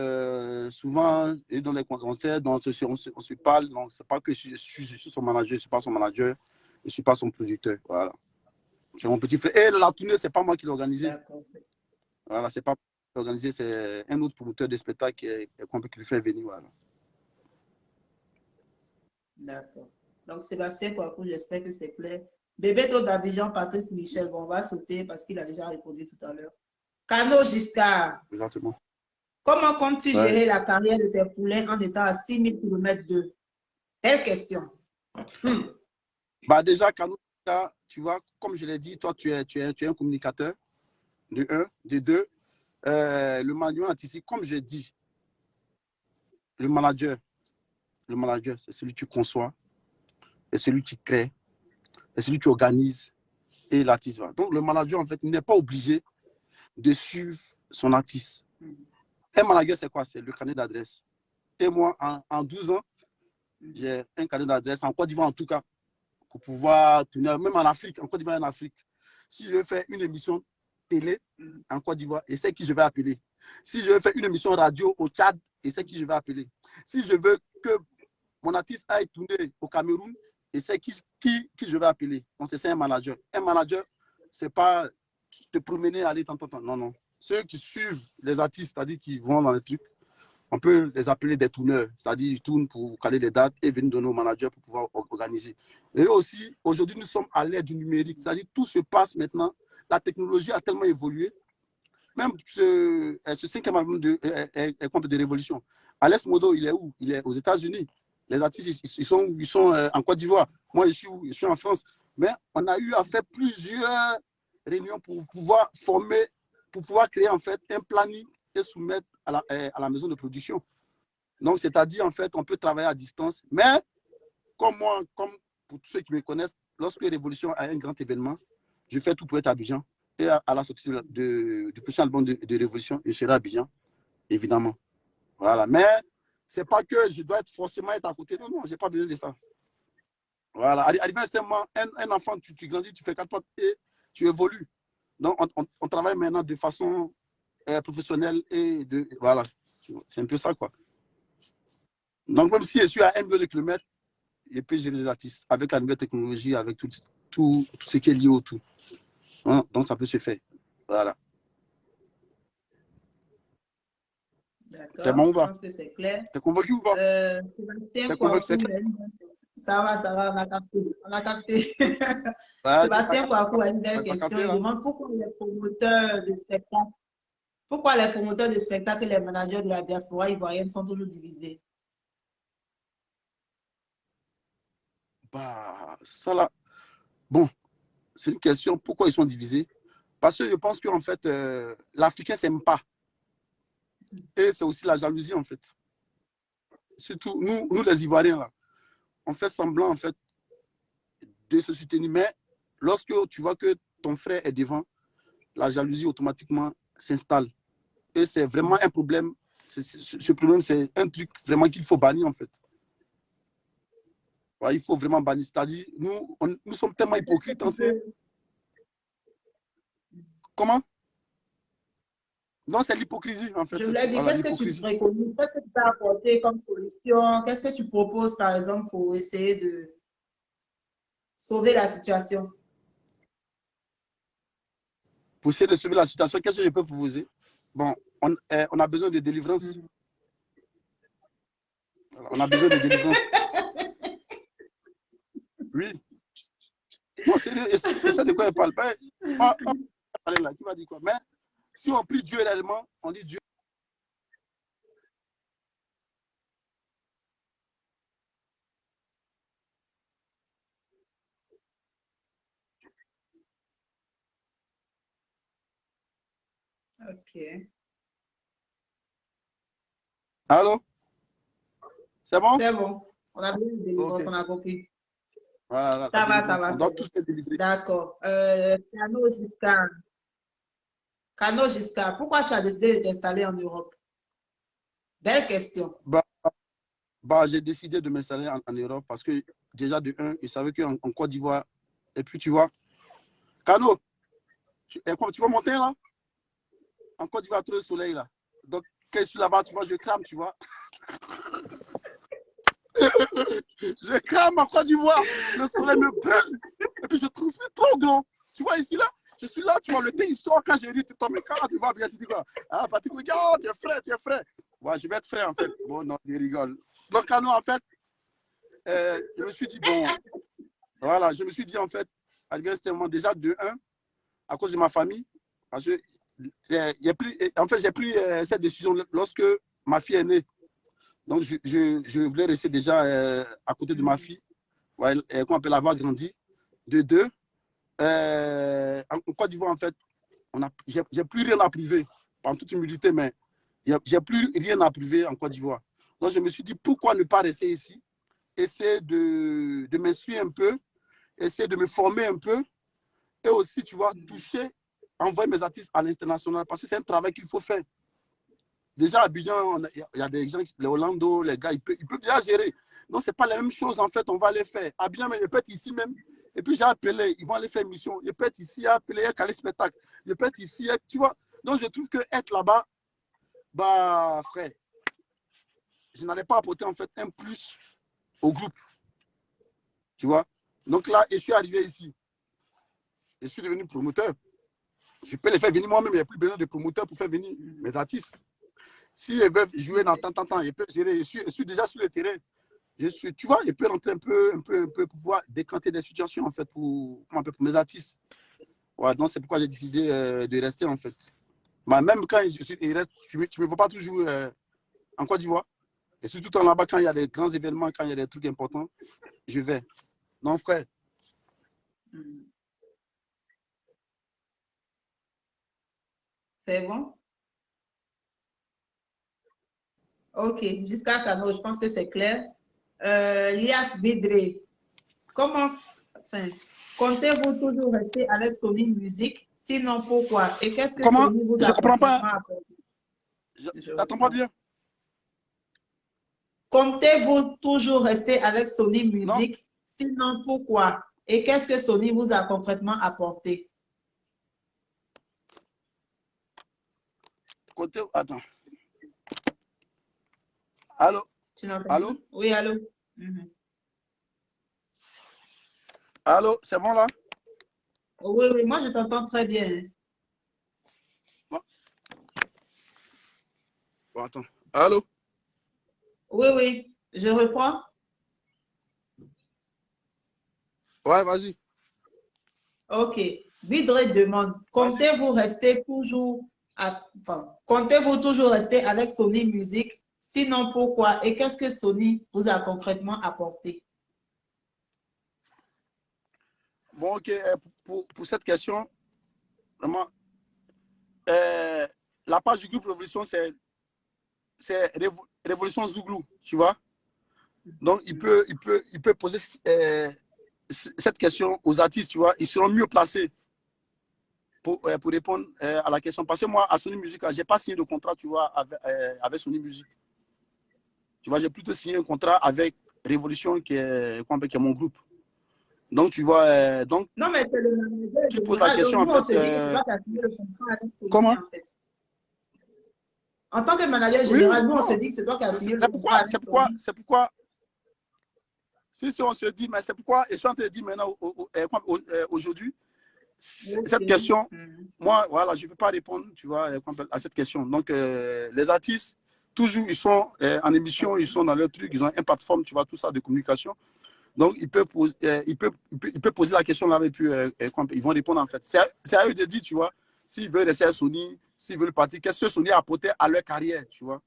souvent, et dans les concerts, on se parle. Donc, c'est pas que je suis son manager, je ne suis pas son manager, je ne suis pas son producteur. Voilà. C'est mon petit frère. Et la tournée, c'est pas moi qui l'ai organisée. Voilà, c'est pas moi qui l'ai organisée, c'est un autre promoteur de spectacle qui lui fait venir. Voilà. D'accord. Donc, Sébastien Kouakou, j'espère que c'est clair. Bébé Taux d'Abidjan, Patrice Michel, bon, on va sauter parce qu'il a déjà répondu tout à l'heure. Cano Giscard, Exactement. comment comptes-tu Ouais. gérer la carrière de tes poulains en étant à 6000 km d'eux? Belle question. Bah déjà, Kano, tu vois, comme je l'ai dit, toi, tu es un communicateur, de un. De deux, le management ici, comme je dis, le manager, c'est celui qui conçoit, c'est celui qui crée, c'est celui qui organise et l'artiste. Donc, le manager, en fait, n'est pas obligé de suivre son artiste. Un manager, c'est quoi? C'est le carnet d'adresse. Et moi, en 12 ans, j'ai un carnet d'adresse, en Côte d'Ivoire en tout cas, pour pouvoir tourner, même en Afrique, en Côte d'Ivoire et en Afrique. Si je veux faire une émission télé en Côte d'Ivoire, et c'est qui je vais appeler. Si je veux faire une émission radio au Tchad, et c'est qui je vais appeler. Si je veux que mon artiste aille tourner au Cameroun, et c'est qui je vais appeler. Donc, c'est un manager. Un manager, c'est pas te promener, aller tant. Non, non. Ceux qui suivent les artistes, c'est-à-dire qui vont dans les trucs, on peut les appeler des tourneurs, c'est-à-dire ils tournent pour caler les dates et venir donner aux managers pour pouvoir organiser. Et aussi, aujourd'hui, nous sommes à l'ère du numérique, c'est-à-dire tout se passe maintenant. La technologie a tellement évolué. Même ce cinquième album est compte de révolution. Alex Modo, il est où? Il est aux États-Unis. Les artistes, ils sont en Côte d'Ivoire. Moi, je suis en France. Mais on a eu à faire plusieurs réunions pour pouvoir former, pour pouvoir créer en fait un planning et soumettre à la maison de production. Donc, c'est-à-dire, en fait, on peut travailler à distance. Mais, comme moi, comme pour tous ceux qui me connaissent, lorsque Révolution a un grand événement, je fais tout pour être à Abidjan. Et à la sortie du prochain album de Révolution, je serai à Abidjan, évidemment. Voilà. Mais, c'est pas que je dois forcément être à côté. Non, non, je n'ai pas besoin de ça. Voilà. Arrivé à un moment, un enfant, tu grandis, tu fais 4 potes et tu évolues. Donc, on travaille maintenant de façon professionnelle et voilà. C'est un peu ça, quoi. Donc, même si je suis à 1 million de kilomètres, je peux gérer les artistes avec la nouvelle technologie, avec tout ce qui est lié au tout. Hein? Donc, ça peut se faire. Voilà. C'est bon D'accord, ou je pas? pense que c'est clair. T'es convaincu ou pas? Sébastien T'es convaincu, c'est Kouakou, clair? ça va, on a capté. On a capté. Ah, Sébastien Kouakou a une belle t'as question. capté Il là? demande pourquoi les promoteurs de spectacles et les managers de la diaspora ivoirienne sont toujours divisés. Bah, ça là. Bon, c'est une question. Pourquoi ils sont divisés? Parce que je pense qu'en fait, l'Africain ne s'aime pas. Et c'est aussi la jalousie, en fait. Surtout, nous les Ivoiriens, là, on fait semblant, en fait, de se soutenir. Mais lorsque tu vois que ton frère est devant, la jalousie automatiquement s'installe. Et c'est vraiment un problème. Ce problème, c'est un truc vraiment qu'il faut bannir, en fait. Ouais, il faut vraiment bannir. C'est-à-dire, nous sommes tellement hypocrites entre nous. Comment? Non, c'est l'hypocrisie, en fait, Je c'est voulais tout. dire, Voilà, qu'est-ce que tu l'hypocrisie. préconises, qu'est-ce que tu peux apporter comme solution, qu'est-ce que tu proposes, par exemple, pour essayer de sauver la situation? Pour essayer de sauver la situation, qu'est-ce que je peux proposer? Bon, on a besoin de délivrance. Voilà, on a besoin de délivrance. Oui. Non, sérieux, et ça de quoi il parle? Ben, on parler là, qui va dire quoi? Mais si on prie Dieu réellement, on dit Dieu. Ok. Allô? C'est bon? C'est bon. On a bien une délivrance, Ok. on a compris. Voilà, la Ça délivrance. On c'est doit bon. tous les délivrer. D'accord. Cano Giscard, pourquoi tu as décidé de t'installer en Europe? Belle question. Bah, j'ai décidé de m'installer en Europe parce que déjà de un, je savais qu'en Côte d'Ivoire, et puis tu vois, Cano, tu vois monter là? En Côte d'Ivoire, trop de soleil là. Donc, quand je suis là-bas, tu vois, je crame, tu vois. Je crame en Côte d'Ivoire, le soleil me brûle. Et puis je transpire trop grand. Tu vois ici là, je suis là, tu vois, le thé histoire, quand j'ai dit, tu tombes, quand tu vas bien, tu dis quoi? Ah, Patrick, regarde, tu es frais, tu es frais. Ouais, je vais être frais en fait. Bon, non, je rigole. Donc, Cano, en fait, je me suis dit, bon, voilà, je me suis dit, en fait, à moment déjà de 1, à cause de ma famille, parce que en fait, j'ai pris cette décision lorsque ma fille est née. Donc, je voulais rester déjà à côté de ma fille, ouais, qu'on appelle avoir grandi. De 2, en Côte d'Ivoire, en fait, j'ai plus rien à priver, en toute humilité, mais j'ai plus rien à priver en Côte d'Ivoire. Donc, je me suis dit, pourquoi ne pas rester ici, essayer de m'instruire un peu, essayer de me former un peu, et aussi, tu vois, toucher, envoyer mes artistes à l'international, parce que c'est un travail qu'il faut faire. Déjà, à Abidjan, il y a des gens, les Hollando, les gars, ils peuvent déjà gérer. Donc, ce n'est pas la même chose, en fait, on va les faire. Abidjan, mais ils peuvent être ici même. Et puis, j'ai appelé, ils vont aller faire mission. Ils peuvent être ici, appeler, caler spectacle. Ils peuvent être ici, tu vois. Donc, je trouve que être là-bas, bah, frère, je n'allais pas apporter, en fait, un plus au groupe. Tu vois. Donc là, je suis arrivé ici. Je suis devenu promoteur. Je peux les faire venir moi-même, il n'y a plus besoin de promoteur pour faire venir mes artistes. S'ils veulent jouer dans tant, ils peuvent gérer. Je suis déjà sur le terrain. Tu vois, je peux rentrer un peu pour pouvoir décanter des situations, en fait, pour mes artistes. Ouais, donc, c'est pourquoi j'ai décidé de rester, en fait. Mais même quand il reste, tu ne me vois pas toujours en Côte d'Ivoire. Et surtout en là-bas, quand il y a des grands événements, quand il y a des trucs importants, je vais. Non, frère. C'est bon? Ok, jusqu'à Cano, je pense que c'est clair. Lias Bidre, comment, enfin, comptez-vous toujours rester avec Sony Music? Sinon, pourquoi? Et qu'est-ce que Comment? Sony vous Je ne a comprends pas. concrètement apporté? Je Je n'attends pas reprends. bien. Comptez-vous toujours rester avec Sony Non? Music? Sinon, pourquoi? Et qu'est-ce que Sony vous a concrètement apporté? Côté, attends. Allô? Tu n'entends Allô? pas? Oui, allô? Allô? C'est bon là? Oui, oui, moi je t'entends très bien. Bon. Bon, attends. Allô? Oui, oui, je reprends. Ouais, vas-y. Ok. Bidre demande, Vas-y. comptez-vous toujours rester avec Sony Music? Sinon, pourquoi? Et qu'est-ce que Sony vous a concrètement apporté? Bon, ok. Pour cette question, vraiment, euh, la page du groupe Révolution, c'est Révolution Zouglou, tu vois. Donc, il peut poser cette question aux artistes, tu vois. Ils seront mieux placés pour répondre à la question. Parce que moi, à Sony Music, je n'ai pas signé de contrat, tu vois, avec Sony Music. Tu vois, j'ai plutôt signé un contrat avec Révolution, qui est mon groupe. Donc, tu vois, donc, Non, mais c'est le manager tu poses la général. Donc, question, en nous, on fait. se dit que c'est toi qui as signé le contrat avec Sony, Comment? en fait. En tant que manager Oui, général, nous, on se non. dit que c'est toi qui as signé le C'est contrat avec Sony. pourquoi, si on se dit, mais c'est pourquoi, et je suis en train de dire maintenant, aujourd'hui, cette Ok. question, moi, voilà, je ne peux pas répondre, tu vois, à cette question. Donc, les artistes, toujours, ils sont en émission, ils sont dans leur truc, ils ont une plateforme, tu vois, tout ça de communication. Donc, ils peuvent poser la question là, et puis ils vont répondre en fait. C'est à eux de dire, tu vois, s'ils veulent rester à Sony, s'ils veulent partir, qu'est-ce que Sony a apporté à leur carrière, tu vois.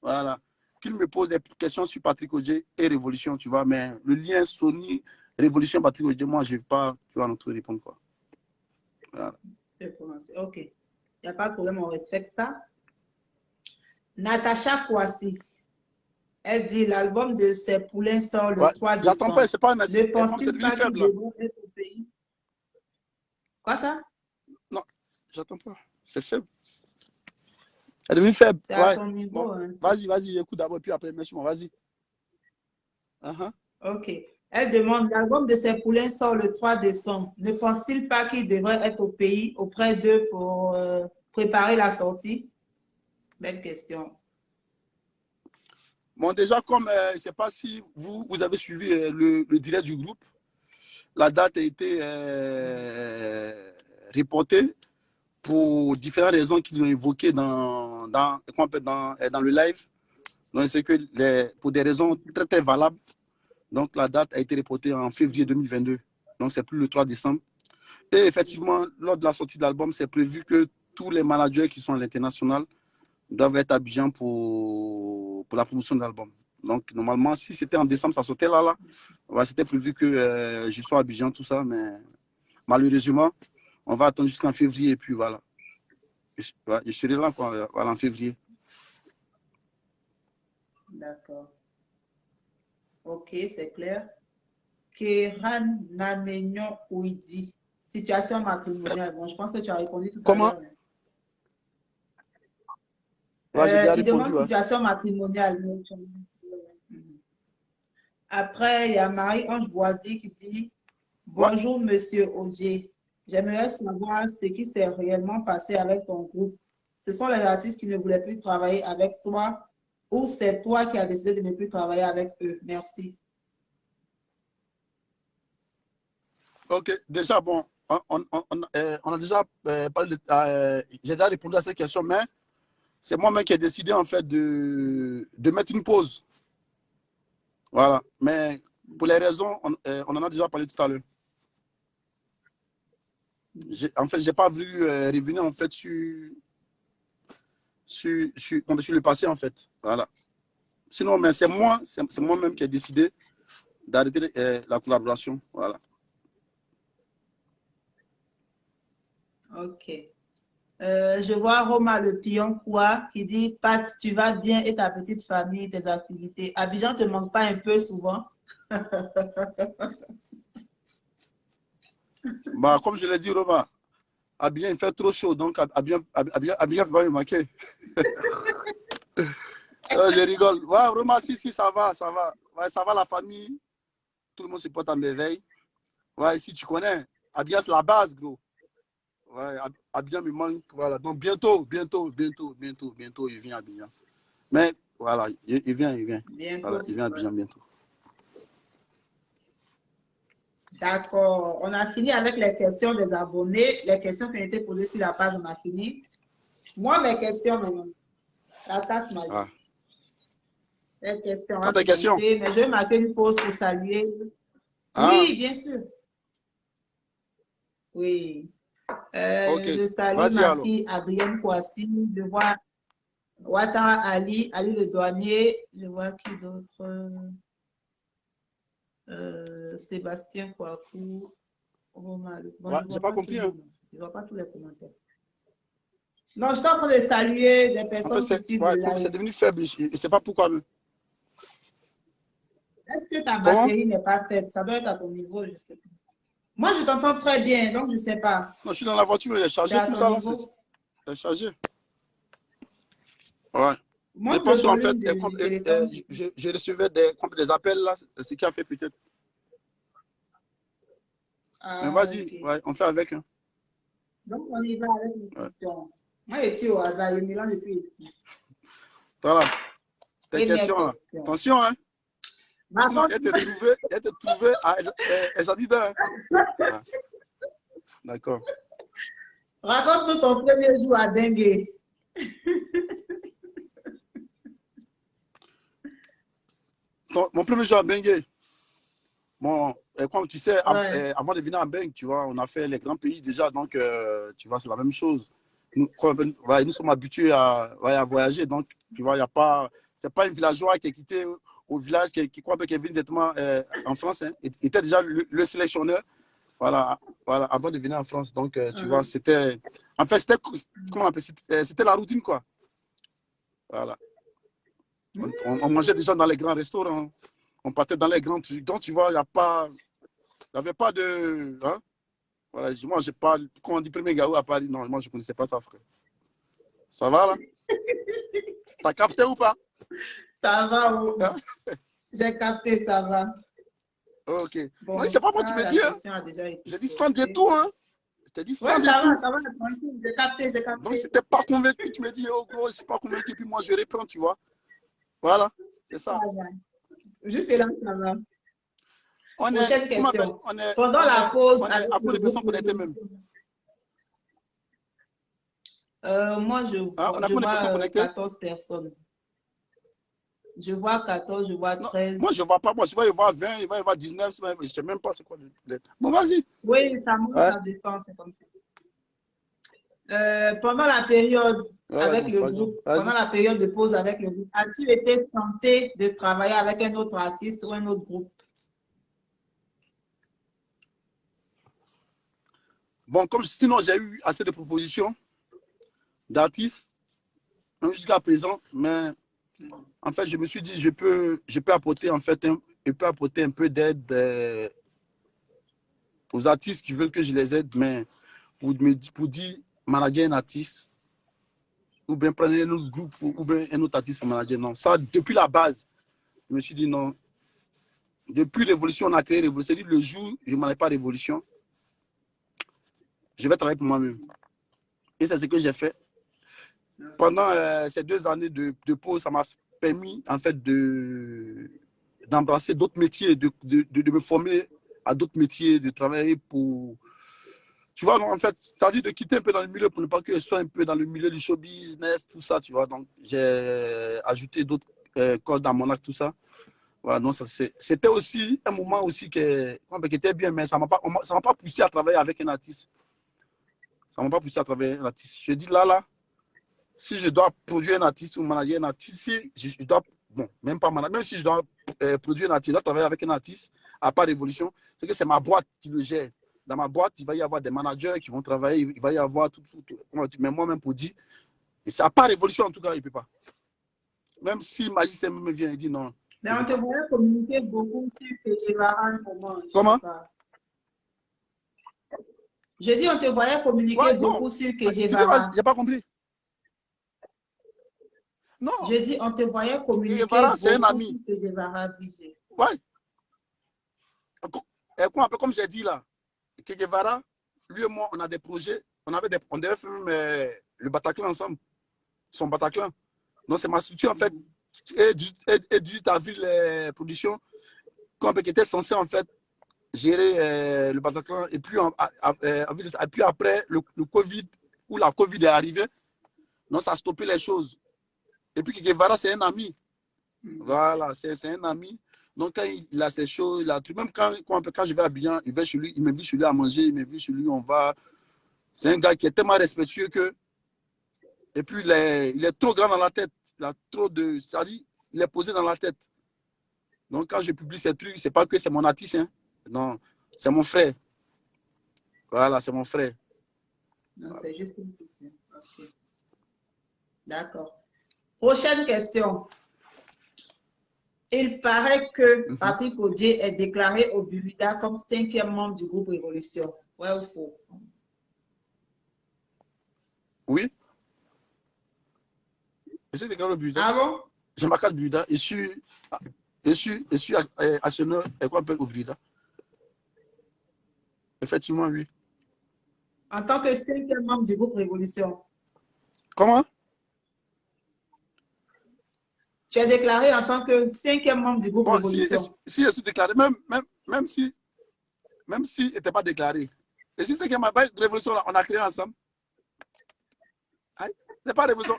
Voilà. Qu'ils me posent des questions sur Patrick Odje et Révolution, tu vois, mais le lien Sony, Révolution, Patrick Odje, moi, je ne vais pas, tu vois, notre répondre, quoi. Voilà. Ok. Il n'y a pas de problème, on respecte ça. Natacha Kouassi, elle dit l'album de ses poulains sort le Ouais, 3 j'attends pas, décembre. c'est pas un merci. Ne Comme c'est pense-t-il devenu pas qu'ils faible là. devront être au pays? Quoi ça? Non, j'attends pas. C'est faible. Elle est devenue faible. C'est à Ouais. ton Bon, niveau. Hein, vas-y, écoute d'abord, puis après, merci-moi, vas-y. Ok. Elle demande, l'album de ses poulains sort le 3 décembre. Ne pense-t-il pas qu'il devrait être au pays auprès d'eux pour préparer la sortie? Belle question. Bon, déjà, comme je ne sais pas si vous avez suivi le direct du groupe, la date a été reportée pour différentes raisons qu'ils ont évoquées dans le live. Donc, c'est que pour des raisons très, très valables, donc la date a été reportée en février 2022. Donc, c'est plus le 3 décembre. Et effectivement, lors de la sortie de l'album, c'est prévu que tous les managers qui sont à l'international doivent être à Abidjan pour la promotion de l'album. Donc, normalement, si c'était en décembre, ça sautait là. Ouais, c'était prévu que je sois à Abidjan, tout ça, mais malheureusement, on va attendre jusqu'en février et puis voilà. Je serai là quoi, voilà, en février. D'accord. Ok, c'est clair. Kéran Nanignon Ouidi. Situation matrimoniale. Bon, je pense que tu as répondu tout à Comment? l'heure. Ouais, j'ai déjà Il répondu. demande Ouais. situation matrimoniale. Après, il y a Marie-Ange Boisy qui dit Ouais. bonjour, monsieur Odje. J'aimerais savoir ce qui s'est réellement passé avec ton groupe. Ce sont les artistes qui ne voulaient plus travailler avec toi ou c'est toi qui as décidé de ne plus travailler avec eux? Merci. Ok, déjà, bon, on a déjà parlé j'ai déjà répondu à cette question, mais c'est moi-même qui ai décidé en fait de mettre une pause. Voilà, mais pour les raisons, on en a déjà parlé tout à l'heure. En fait, je n'ai pas voulu revenir en fait sur le passé en fait. Voilà. Sinon, mais c'est moi-même qui ai décidé d'arrêter la collaboration. Voilà. Ok. Je vois Roma le pion quoi qui dit Pat, tu vas bien et ta petite famille, tes activités. Abidjan te manque pas un peu souvent? Bah, comme je l'ai dit, Roma, Abidjan, il fait trop chaud, donc Abidjan va me manquer. Je rigole. Ouais, Roma, si, ça va, ça va. Ouais, ça va la famille. Tout le monde se porte à merveille. Ouais, si tu connais, Abidjan, c'est la base, gros. Ouais, Abidjan me manque. Voilà. Donc bientôt, il vient à Abidjan. Mais voilà, il vient. Bientôt, Voilà, il vient à ouais. Abidjan bientôt. D'accord. On a fini avec les questions des abonnés. Les questions qui ont été posées sur la page, on a fini. Moi, mes questions maintenant. La tasse magique. Ah. Les questions, on T'as va tes questions? commencer. Mais je vais marquer une pause pour saluer. Ah. Oui, bien sûr. Oui. Ok. Je salue Vas-y ma alors. fille Adrienne Kouassi. Je vois Ouattara Ali le douanier. Je vois qui d'autre? Sébastien Kouakou. Bon, Ouais, je ne j'ai vois pas pas tout compris. le Hein. monde. Je ne vois pas tous les commentaires. Non, je suis en train de saluer des En fait, personnes qui suivent ouais, le comme c'est live. devenu faible, je ne sais pas pourquoi. Est-ce que ta Comment? batterie n'est pas faible? Ça doit être à ton niveau, je ne sais pas. Moi, je t'entends très bien, donc je ne sais pas. Non, je suis dans la voiture, il est C'est chargé, à tout ton ça là. niveau. C'est chargé. Ouais. Je Monte le pense qu'en fait, volume du téléphone. je recevais des appels là, ce qui a fait peut-être. Mais Ah, vas-y, ok. ouais, on fait avec. Hein. Donc, on y va avec les Ouais. questions. Moi, je suis au hasard, je mélange depuis ici. Voilà, tes Première questions là. question. Attention, hein. Sinon, Raconte, elle te trouvait à Jadida. Hein. Ah, d'accord. raconte-nous ton premier jour à Dengue. Mon premier jour à Bengue. Bon, comme tu sais, Ouais. avant de venir à Bengue, tu vois, on a fait les grands pays déjà, donc tu vois, c'est la même chose. Nous sommes habitués à voyager, donc tu vois, il y a pas, c'est pas un villageois qui est quitté au village, qui croit qu'il est venu directement en France. Hein. Il était déjà le sélectionneur, voilà, avant de venir en France. Donc, tu vois, c'était, en fait, c'était, comment on appelle, c'était la routine, quoi. Voilà. On mangeait déjà dans les grands restaurants. On partait dans les grands trucs. Donc, tu vois, il n'y avait pas de... Hein? Voilà, moi, je parle... Quand on dit premier gaou à Paris, non, moi, je ne connaissais pas ça, frère. Ça va, là? T'as capté ou pas? Ça va, oui. Hein? J'ai capté, ça va. Ok. Bon, non, c'est pas moi, tu me dis. Hein? J'ai dit sans détour. Hein? Je t'ai dit sans détour. Ça va, tranquille. J'ai capté, j'ai capté. Donc, si t'es pas convaincu, tu me dis, oh gros, je suis pas convaincu, puis moi, je reprends, tu vois. Voilà, c'est ça. Juste là, ça va. On Prochaine est, question. on est, Pendant on la est, pause, on est avec à peu le de personnes groupe connectées même. moi, Hein, on a je peu de personnes vois connectées. 14 personnes. Je vois 14, je vois 13. Non, moi, je ne vois pas. Moi, je vais y voir 20, il va y avoir 19. Je ne sais même pas c'est quoi le... Bon, vas-y. Oui, ça monte, Ouais. ça descend, c'est comme ça. Pendant la période avec le groupe, pendant la période de pause avec le groupe, as-tu été tenté de travailler avec un autre artiste ou un autre groupe? Bon, comme sinon, j'ai eu assez de propositions d'artistes, même jusqu'à présent, mais en fait, je me suis dit, je peux apporter en fait un peu d'aide aux artistes qui veulent que je les aide, mais pour dire manager un artiste, ou bien prendre un autre groupe, ou bien un autre artiste pour manager, non. Ça, depuis la base, je me suis dit non. Depuis Révolution, on a créé Révolution. C'est-à-dire le jour où je ne manage pas Révolution, je vais travailler pour moi-même. Et c'est ce que j'ai fait. Pendant ces 2 années de pause, ça m'a permis en fait d'embrasser d'autres métiers, de me former à d'autres métiers, de travailler pour... Tu vois, donc, en fait, c'est-à-dire de quitter un peu dans le milieu pour ne pas que je sois un peu dans le milieu du show business, tout ça, tu vois. Donc, j'ai ajouté d'autres cordes dans mon acte, tout ça. Voilà, donc c'était aussi un moment aussi qui était bien, mais ça ne m'a pas poussé à travailler avec un artiste. Ça ne m'a pas poussé à travailler avec un artiste. Je dis là, si je dois produire un artiste ou manager un artiste, si je dois, bon, même pas manager, même si je dois produire un artiste, je dois travailler avec un artiste, à part Révolution, c'est que c'est ma boîte qui le gère. Dans ma boîte, il va y avoir des managers qui vont travailler, il va y avoir tout. Mais moi-même pour dire, et c'est à part Révolution en tout cas, il ne peut pas. Même si Magicien me vient et dit non. Mais on te voyait communiquer beaucoup sur Kejevara à un moment. Comment? Je dis, on te voyait communiquer beaucoup sur Kejevara. Je n'ai pas compris. Non. Je dis, on te voyait communiquer beaucoup sur Kejevara, DJ. Ouais. Un peu comme j'ai dit là, Kejevara, lui et moi, on a des projets. On devait faire même le Bataclan ensemble. Son Bataclan. Donc, c'est ma structure en fait. Et du Ville Production, qui était censé en fait gérer le Bataclan. Et puis, après le Covid, où la Covid est arrivée, donc ça a stoppé les choses. Et puis, Kejevara, c'est un ami. Voilà, c'est un ami. Donc, quand il a ses choses, même quand je vais à Abidjan, il m'invite chez lui à manger, il m'invite chez lui, on va. C'est un gars qui est tellement respectueux que. Et puis, il est trop grand dans la tête. Il a trop de. C'est-à-dire, il est posé dans la tête. Donc, quand je publie ces trucs, c'est pas que c'est mon artiste. Hein. Non, c'est mon frère. Voilà, c'est mon frère. Non, voilà. C'est juste une question. Okay. D'accord. Prochaine question. Il paraît que Patrick Odier est déclaré au Burida comme 5e membre du groupe Révolution. Ouais ou faux? Oui. Je suis déclaré au Burida. Ah bon? J'ai ma carte Burida. Je suis actionnaire au Burida. Effectivement, oui. En tant que 5e membre du groupe Révolution. Comment? Tu es déclaré en tant que 5e membre du groupe Révolution. Si je suis déclaré, même si il n'était pas déclaré. Et si c'est que ma Révolution, là, on a créé ensemble. C'est pas Révolution.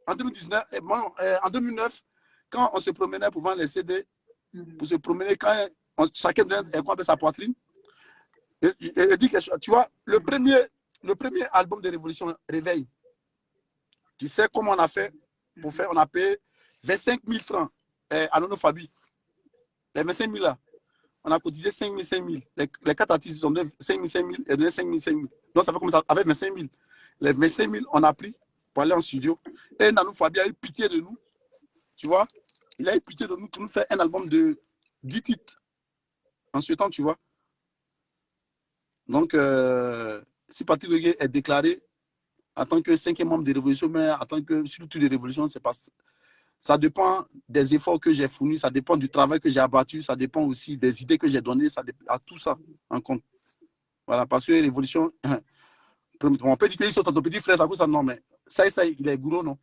En 2009, quand on se promenait pour vendre les CD, pour se promener, quand chacun donnait sa poitrine, et dit quelque chose. Tu vois, le premier album de Révolution, Réveil, tu sais comment on a fait pour faire? On a payé 25 000 francs à Nono Fabi. Les 25 000 là, on a cotisé 5 000. Les 4 artistes ont donné 5 000 et donné 5 000. Donc ça fait comme ça, avec 25 000. Les 25 000, on a pris pour aller en studio. Et Nanou Fabien a eu pitié de nous, tu vois. Il a eu pitié de nous pour nous faire un album de 10 titres en ce temps, tu vois. Donc, si Patrick Ogué est déclaré en tant que 5e membre de Révolution, mais en tant que surtout de Révolution, c'est pas, ça dépend des efforts que j'ai fournis, ça dépend du travail que j'ai abattu, ça dépend aussi des idées que j'ai données, ça dépend à tout ça en compte. Voilà, parce que Révolution, on peut dire qu'ils sont ton petit frère, ça, ça non, mais ça, il est gourou, non.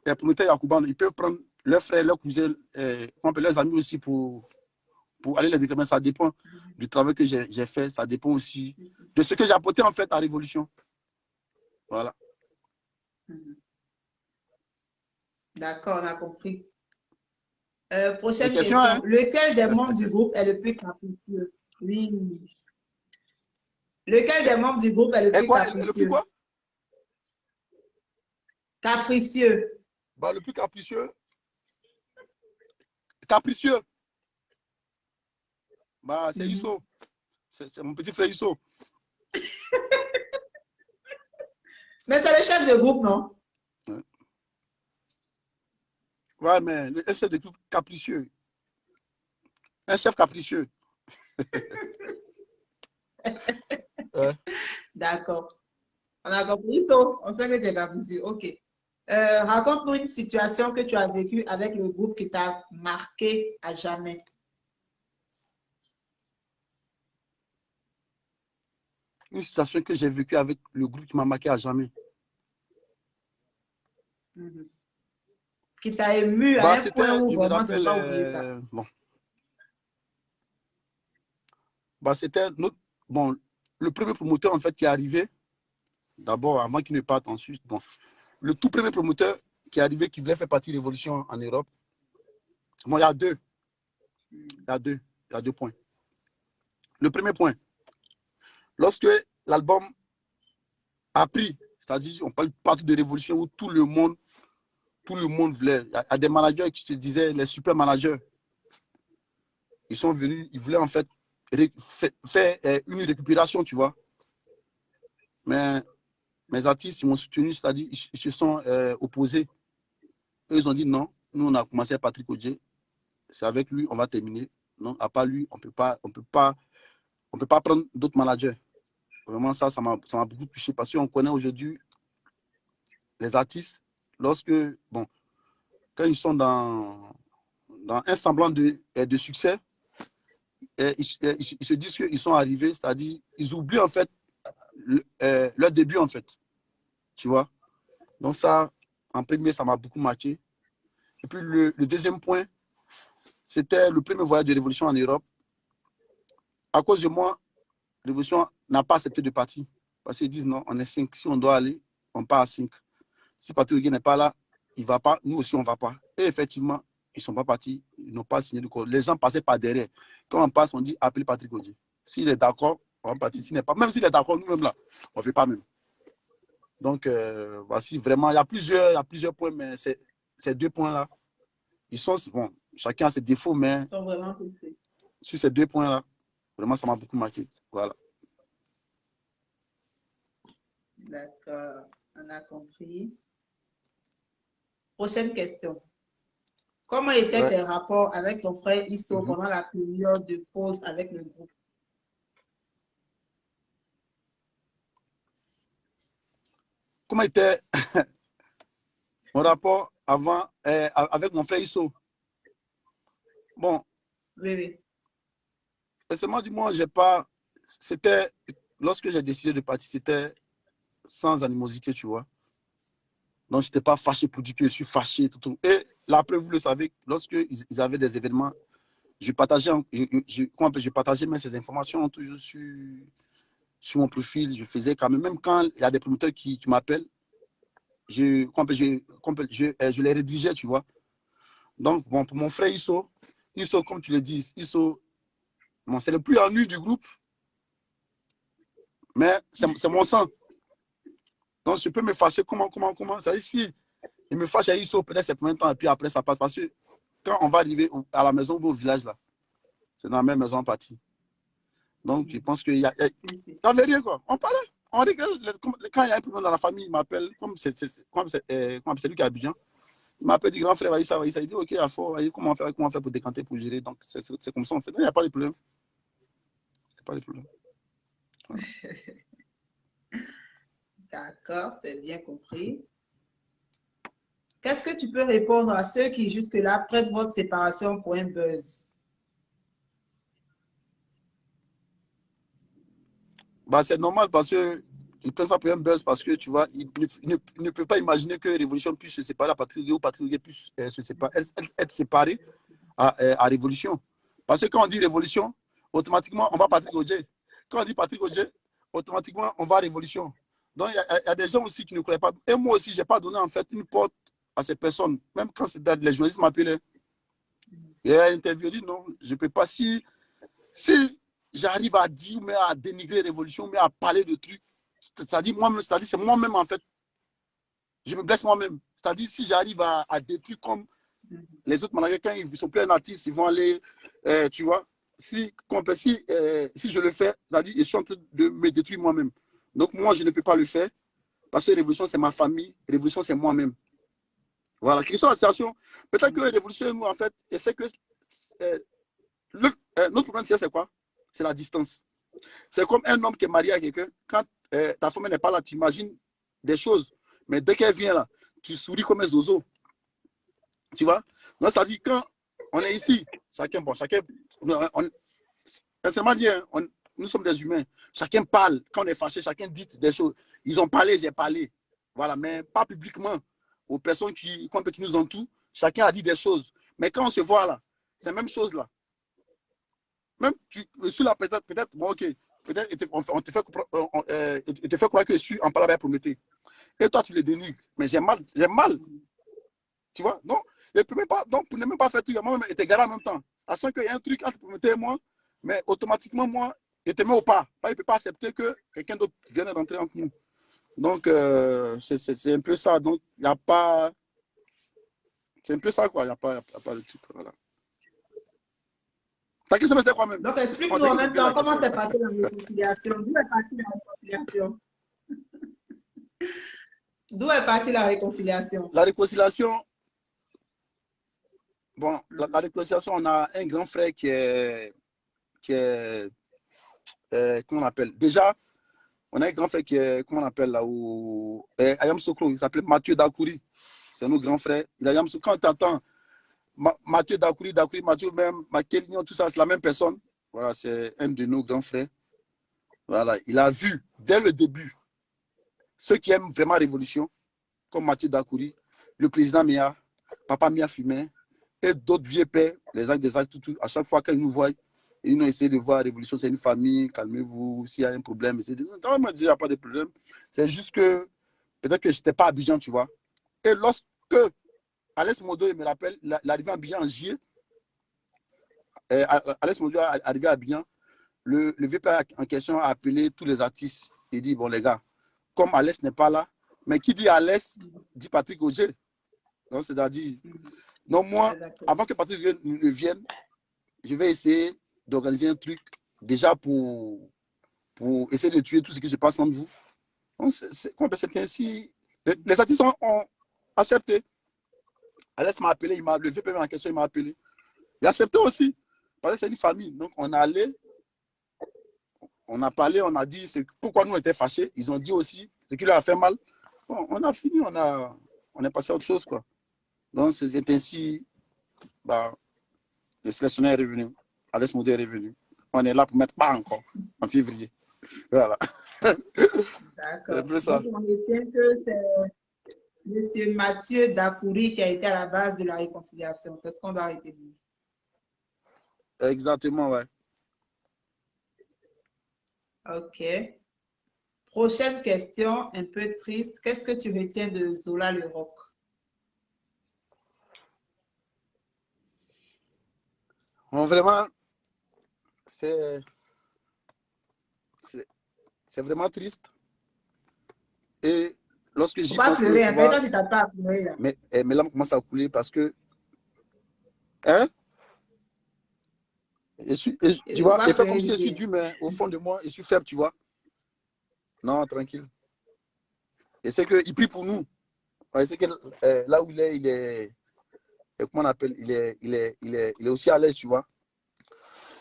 Et pour Prométhée Yacouban, ils peuvent prendre leurs frères, leurs cousins, leurs amis aussi pour aller les déclamer. Ça dépend du travail que j'ai fait, ça dépend aussi de ce que j'ai apporté en fait à Révolution. Voilà. D'accord, on a compris. Prochaine question. question. Lequel des membres du groupe est le plus capricieux? Oui. Lequel des membres du groupe est le plus capricieux? Le plus quoi? Capricieux. Bah, le plus capricieux. Capricieux. Bah, c'est Isso. C'est mon petit frère Isso. Mais c'est le chef de groupe, non? Ouais, mais le chef de groupe capricieux. Un chef capricieux. D'accord. On a compris Isso. On sait que tu es capricieux. OK. Raconte-nous une situation que tu as vécue avec le groupe qui t'a marqué à jamais. Une situation que j'ai vécue avec le groupe qui m'a marqué à jamais. Qui t'a ému à un point où vraiment tu ne peux pas oublier ça. Bon. Bah, c'était le premier promoteur en fait qui est arrivé. D'abord, avant qu'il ne parte ensuite. Bon. Le tout premier promoteur qui est arrivé, qui voulait faire partie de Révolution en Europe. Bon, il y a deux. Il y a deux points. Le premier point, lorsque l'album a pris, c'est-à-dire, on parle partout de Révolution où tout le monde voulait. Il y a des managers qui se disaient les super managers. Ils sont venus, ils voulaient en fait faire une récupération, tu vois. Mais mes artistes, ils m'ont soutenu, c'est-à-dire, ils se sont opposés. Eux, ils ont dit non, nous, on a commencé à Patrick Odje. C'est avec lui, on va terminer. Non, à part lui, on peut pas prendre d'autres managers. Vraiment, ça m'a beaucoup touché parce qu'on connaît aujourd'hui les artistes, quand ils sont dans un semblant de succès, ils se disent qu'ils sont arrivés, c'est-à-dire, ils oublient en fait leur début en fait. Tu vois? Donc ça, en premier, ça m'a beaucoup marqué. Et puis le deuxième point, c'était le premier voyage de Révolution en Europe. À cause de moi, Révolution n'a pas accepté de partir. Parce qu'ils disent non, on est 5. Si on doit aller, on part à 5. Si Patrick Ogué n'est pas là, il ne va pas. Nous aussi, on ne va pas. Et effectivement, ils ne sont pas partis. Ils n'ont pas signé de code. Les gens passaient par derrière. Quand on passe, on dit appelez Patrick Ogué. S'il est d'accord, on va partir. S'il n'est pas, même s'il est d'accord, nous-mêmes là, on ne fait pas même. Donc, voici vraiment, il y a plusieurs points, mais ces deux points-là, ils sont, bon, chacun a ses défauts, mais ils sont vraiment poussés. Sur ces deux points-là, vraiment, ça m'a beaucoup marqué. Voilà. D'accord, on a compris. Prochaine question. Comment étaient tes rapports avec ton frère Isso pendant la période de pause avec le groupe? Comment était mon rapport avant avec mon frère Isso? Bon. Oui. Personnellement, du moins, j'ai pas. C'était. Lorsque j'ai décidé de partir, c'était sans animosité, tu vois. Donc, je n'étais pas fâché pour dire que je suis fâché. Tout. Et là, après, vous le savez, lorsque ils avaient des événements, je partageais même ces informations toujours sur mon profil. Je faisais quand même quand il y a des promoteurs qui m'appellent, je les rédigeais, tu vois. Donc, bon, pour mon frère Isso, comme tu le dis, Isso, bon, c'est le plus ennuyeux du groupe, mais c'est mon sang. Donc, je peux me fâcher comment. Ça ici, il me fâche à Isso, peut-être c'est pour un temps, et puis après, ça passe. Parce que quand on va arriver à la maison ou au village, là, c'est dans la même maison en partie. Donc, je pense qu'il y a... Ça veut rien, quoi. On parlait. On dit que quand il y a un problème dans la famille, il m'appelle, comme c'est lui qui est à Abidjan, il m'appelle, dit grand frère, vas-y, ça, il dit, ok, à fond, vas-y, comment faire pour décanter, pour gérer. Donc, c'est comme ça, on fait. Il n'y a pas de problème. Il n'y a pas de problème. Voilà. D'accord, c'est bien compris. Qu'est-ce que tu peux répondre à ceux qui, jusque-là, prennent votre séparation pour un buzz? Bah, c'est normal parce que il prend ça pour un buzz parce que tu vois, il ne peut pas imaginer que Révolution puisse se séparer, Patrick ou Patrick puisse se séparer, être séparé à Révolution. Parce que quand on dit Révolution, automatiquement, on va Patrick Odje. Quand on dit Patrick Odje, automatiquement, on va à Révolution. Donc, il y a des gens aussi qui ne croient pas. Et moi aussi, je n'ai pas donné en fait une porte à ces personnes. Même quand les journalistes m'appelaient, et à interviewer, non, je ne peux pas. Si j'arrive à dire, mais à dénigrer Révolution, mais à parler de trucs, c'est-à-dire moi-même, c'est moi-même en fait, je me blesse moi-même. C'est-à-dire si j'arrive à des trucs comme les autres managers, quand ils sont pleins d'artistes, ils vont aller, tu vois, si je le fais, c'est-à-dire je suis en train de me détruire moi-même. Donc moi, je ne peux pas le faire parce que Révolution, c'est ma famille, Révolution, c'est moi-même. Voilà, quelle que soit la situation, peut-être que Révolution, nous, en fait, et c'est que notre problème, c'est quoi? C'est la distance. C'est comme un homme qui est marié à quelqu'un. Quand ta femme n'est pas là, tu imagines des choses. Mais dès qu'elle vient là, tu souris comme un zozo. Tu vois? Donc, ça dit quand on est ici, chacun, sincèrement dit, nous sommes des humains. Chacun parle. Quand on est fâché, chacun dit des choses. Ils ont parlé, j'ai parlé. Voilà, mais pas publiquement. Aux personnes qui nous entourent, chacun a dit des choses. Mais quand on se voit là, c'est la même chose là. Même sur la peut-être, bon, ok, peut-être on te fait croire que je suis en parlant avec Prométhée. Et toi, tu le dénigres. Mais j'ai mal. Tu vois? Donc, pour ne même pas faire tout, moi-même, et t'es garé en même temps. Sachant qu'il y a un truc entre Prométhée et moi, mais automatiquement, moi, il te met au pas. Il ne peut pas accepter que quelqu'un d'autre vienne rentrer entre nous. Donc, c'est un peu ça. Donc, il n'y a pas. C'est un peu ça, quoi. Il n'y a pas de truc. Voilà. Ta question, c'est quoi même? Donc, explique-nous en même temps comment s'est passée la réconciliation. D'où est partie la réconciliation? D'où est partie la réconciliation? La réconciliation, bon, la réconciliation, on a un grand frère qui est comment on appelle? Déjà, on a un grand frère qui est, comment on appelle là, Ayam Sokro, il s'appelle Mathieu Dakouri. C'est nos grands frères. Quand tu entends Mathieu Dakouri, Mathieu même, Makelignon, tout ça, c'est la même personne. Voilà, c'est un de nos grands frères. Voilà, il a vu dès le début ceux qui aiment vraiment la révolution, comme Mathieu Dakouri, le président Mia, Papa Mia Fumain, et d'autres vieux pères, les actes des actes, tout. À chaque fois qu'ils nous voient, ils ont essayé de voir la révolution, c'est une famille, calmez-vous, s'il y a un problème, essayez de... Non, il n'y a pas de problème. C'est juste que peut-être que je n'étais pas à Abidjan, tu vois. Et lorsque Alès Modo, il me rappelle, il est arrivé à Abidjan en juillet, Alès Modo est arrivé à Abidjan, le vieux père en question a appelé tous les artistes. Il dit, bon les gars, comme Alès n'est pas là, mais qui dit Alès, dit Patrick Odje. Donc, c'est-à-dire, non, moi, avant que Patrick ne vienne, je vais essayer d'organiser un truc déjà pour essayer de tuer tout ce qui se passe entre vous. C'est ainsi. Les artistes ont accepté. Alès m'a appelé, le vieux père en question, il m'a appelé. Il a accepté aussi, parce que c'est une famille. Donc, on est allé, on a parlé, on a dit pourquoi nous on était fâchés. Ils ont dit aussi ce qui leur a fait mal. Bon, on a fini, on est passé à autre chose, quoi. Donc, c'est ainsi, bah, le sélectionneur est revenu. Alès Modo est revenu. On est là pour mettre pas encore en février. Voilà. D'accord. Donc, on retient que c'est M. Mathieu Dakouri qui a été à la base de la réconciliation. C'est ce qu'on doit retenir. Exactement, ouais. OK. Prochaine question, un peu triste. Qu'est-ce que tu retiens de Zola le Rock? Bon, vraiment, c'est vraiment triste. Et lorsque j'y pense, pleurer, toi, tu t'as pas à pleurer, là. Mais là, on commence à couler parce que, hein? Tu vois, il fait comme si je suis dur, mais au fond de moi, je suis faible, tu vois. Non, tranquille. Et c'est qu'il prie pour nous. Ouais, c'est que là où il est, comment on appelle, il est aussi à l'aise, tu vois.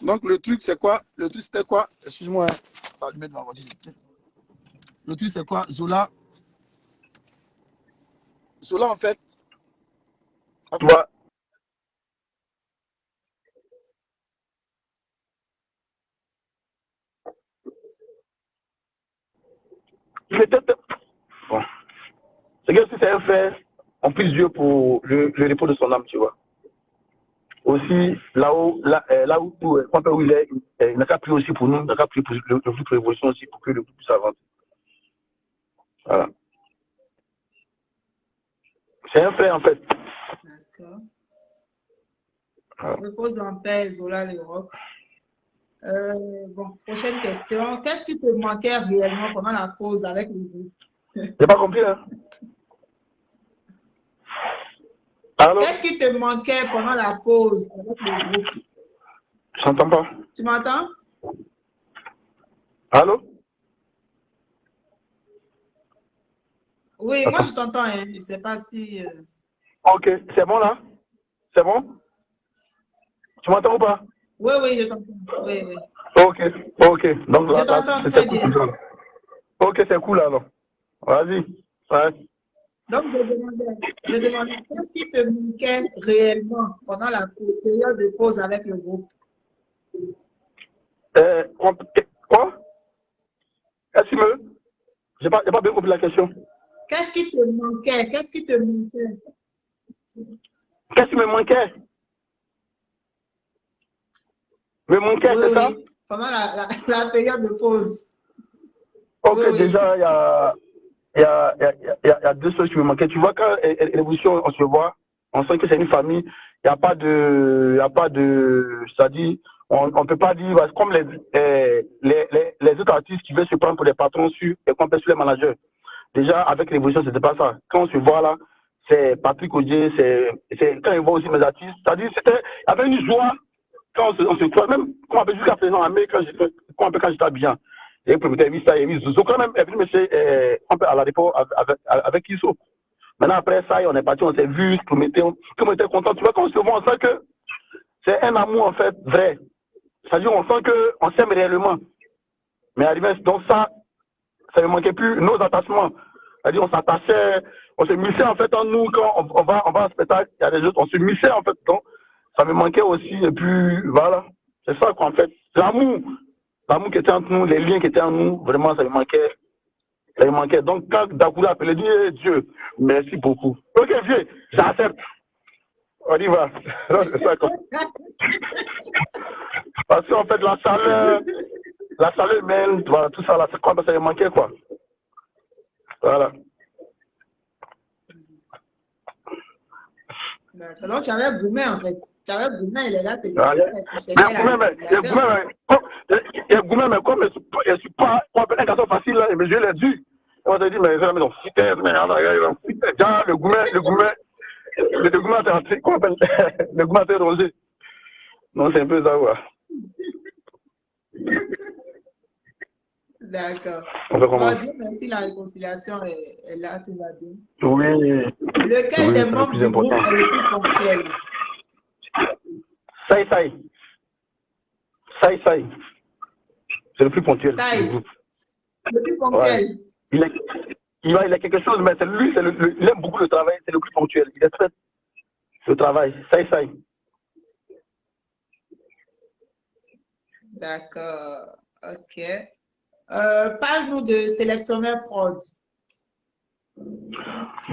Donc, le truc, c'est quoi? Le truc, c'était quoi? Excuse-moi. Hein. Le truc, c'est quoi? Zola, en fait, tu vois, il était. Bon. C'est que si c'est un fait, on prie Dieu pour le repos de son âme, tu vois. Aussi, là où il est, il n'a qu'à prier aussi pour nous, il n'a qu'à prier pour le groupe de révolution aussi, pour que le groupe puisse avancer. Voilà. C'est un fait, en fait. D'accord. Voilà. Repose en paix, Zola Le Roc. Bon, prochaine question. Qu'est-ce qui te manquait réellement pendant la pause avec le groupe? J'ai pas compris, hein? Allô? Qu'est-ce qui te manquait pendant la pause avec le groupe? Je n'entends pas. Tu m'entends? Allô? Oui, moi Attends. je t'entends, hein. Je ne sais pas si. Ok, c'est bon là? C'est bon? Tu m'entends ou pas? Oui, oui, je t'entends. Oui, oui. Ok, ok. Donc Je là, t'entends c'est très cool. bien. Ok, c'est cool alors. Vas-y. Ouais. Donc, je demandais qu'est-ce qui te manquait réellement pendant la période de pause avec le groupe? Quoi? Est-ce que j'ai pas bien compris la question. Qu'est-ce qui te manquait? Qu'est-ce qui te manquait? Qu'est-ce qui me manquait? Me manquait, Oui, c'est ça? oui, pendant la période de pause. Ok, Oui, oui. déjà, il y a deux choses qui me manquaient. Tu vois, quand l'évolution, on se voit, on sent que c'est une famille. Il y a pas de, c'est-à-dire, on ne peut pas dire, parce que comme les autres artistes qui veulent se prendre pour des patrons sur les managers. Déjà, avec l'évolution, c'était pas ça. Quand on se voit là, c'est Patrick Audier, quand il voit aussi mes artistes, c'est-à-dire, il y avait une joie quand on se croit, même quand on appelle jusqu'à présent, quand j'étais à Abidjan, et puis il y a Zozo, quand même, est venu monsieur à la dépôt avec Iso. Maintenant, après ça, on est parti, on s'est vu, tout on était content. Tu vois, quand on se voit, on sent que c'est un amour, en fait, vrai. C'est-à-dire, on sent qu'on s'aime réellement. Mais arrivé, donc ça ne manquait plus nos attachements. C'est-à-dire, on s'attachait, on se missait, en fait, en nous, quand on va en spectacle, il y a des autres, on se missait, en fait, donc ça me manquait aussi, et puis, voilà. C'est ça, quoi, en fait. L'amour qui était entre nous, les liens qui étaient en nous, vraiment, ça me manquait. Ça me manquait. Donc, quand Dakoula appelait, dit, Dieu, merci beaucoup. Ok, vieux, j'accepte. On y va. C'est ça, quoi. Parce qu'en fait, la chaleur humaine, voilà, tout ça, là, c'est quoi, ça me manquait, quoi. Voilà. D'accord. Donc, tu avais Goumet, en fait. Tu avais Goumet, il est là, tu cherchais Mais la réalisation. Goumet, mais comme je ne suis pas un garçon facile, là, mais je l'ai dit. On s'est dit, mais c'est la maison. Déjà, le Goumet a été, comment on appelle, le Goumet a été rosé. Non, c'est un peu ça, ouais. D'accord. On fait comment? Bon, Dieu merci, la réconciliation est là, tout va bien. Oui. Lequel Oui, des c'est le membres plus du groupe important. est le plus ponctuel? Sai. C'est le plus ponctuel Ça du est, groupe. le plus Ouais. ponctuel. Il a quelque chose, mais c'est lui, il aime beaucoup le travail, c'est le plus ponctuel. Il est très le travail. Sai. D'accord. OK. Parle-nous de sélectionneur prod.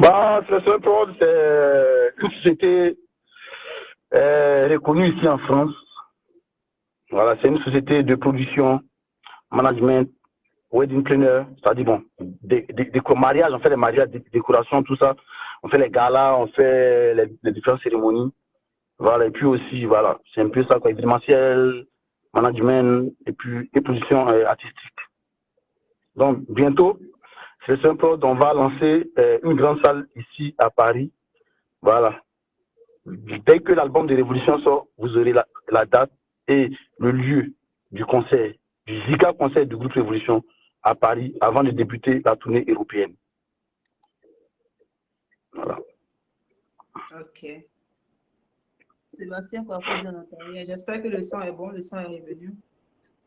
Bah, Selection Prod, c'est une société reconnue ici en France. Voilà, c'est une société de production, management, wedding planner, c'est-à-dire bon, des mariages, on fait les mariages, des décorations, tout ça. On fait les galas, on fait les différentes cérémonies. Voilà, et puis aussi, voilà, c'est un peu ça, quoi, événementiel, management, et puis des production artistique. Donc, bientôt, Selection Prod, on va lancer une grande salle ici à Paris. Voilà. Dès que l'album de Révolution sort, vous aurez la date et le lieu du concert, du giga concert du groupe Révolution à Paris avant de débuter la tournée européenne. Voilà. Ok. Sébastien Coiffeur, je n'entends rien. J'espère que le son est bon, le son est revenu.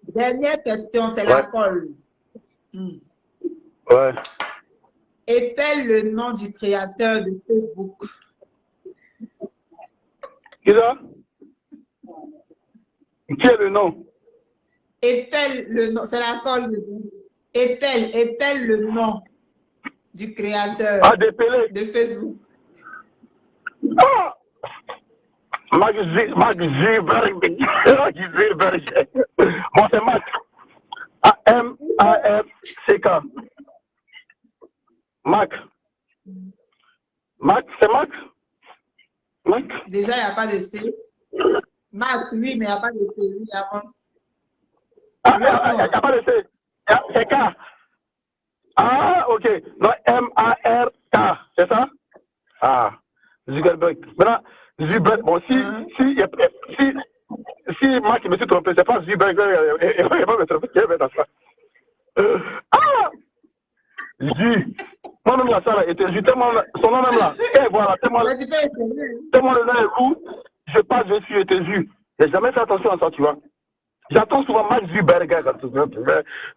Dernière question, c'est la colle. Ouais. Épelle le nom du créateur de Facebook. Qui ça? Qui est le nom? Épelle le nom, c'est la colle. Épelle le nom du créateur de Facebook. Ah! Mark Zuckerberg. Bon, c'est Mac. M-A-R-C-K. Mac. Mac, c'est Mac? Mac? Déjà, il n'y a pas de C. Mac, oui, mais il n'y a pas de C. Oui, avance. Ah, il n'y a pas de C. C'est K. Ah, ok. Non, M-A-R-K. C'est ça? Ah, Zuckerberg. Maintenant, Zuckerberg, bon, si Mac me suis trompé, c'est pas Zuckerberg, il va me tromper, il va mettre ça. Ah! Moi-même, là, ça, là, était tellement, son nom même là, et voilà, tellement le nom est lourd, je passe dessus, était vu. J'ai jamais fait attention à ça, tu vois. J'attends souvent Max Zuckerberg,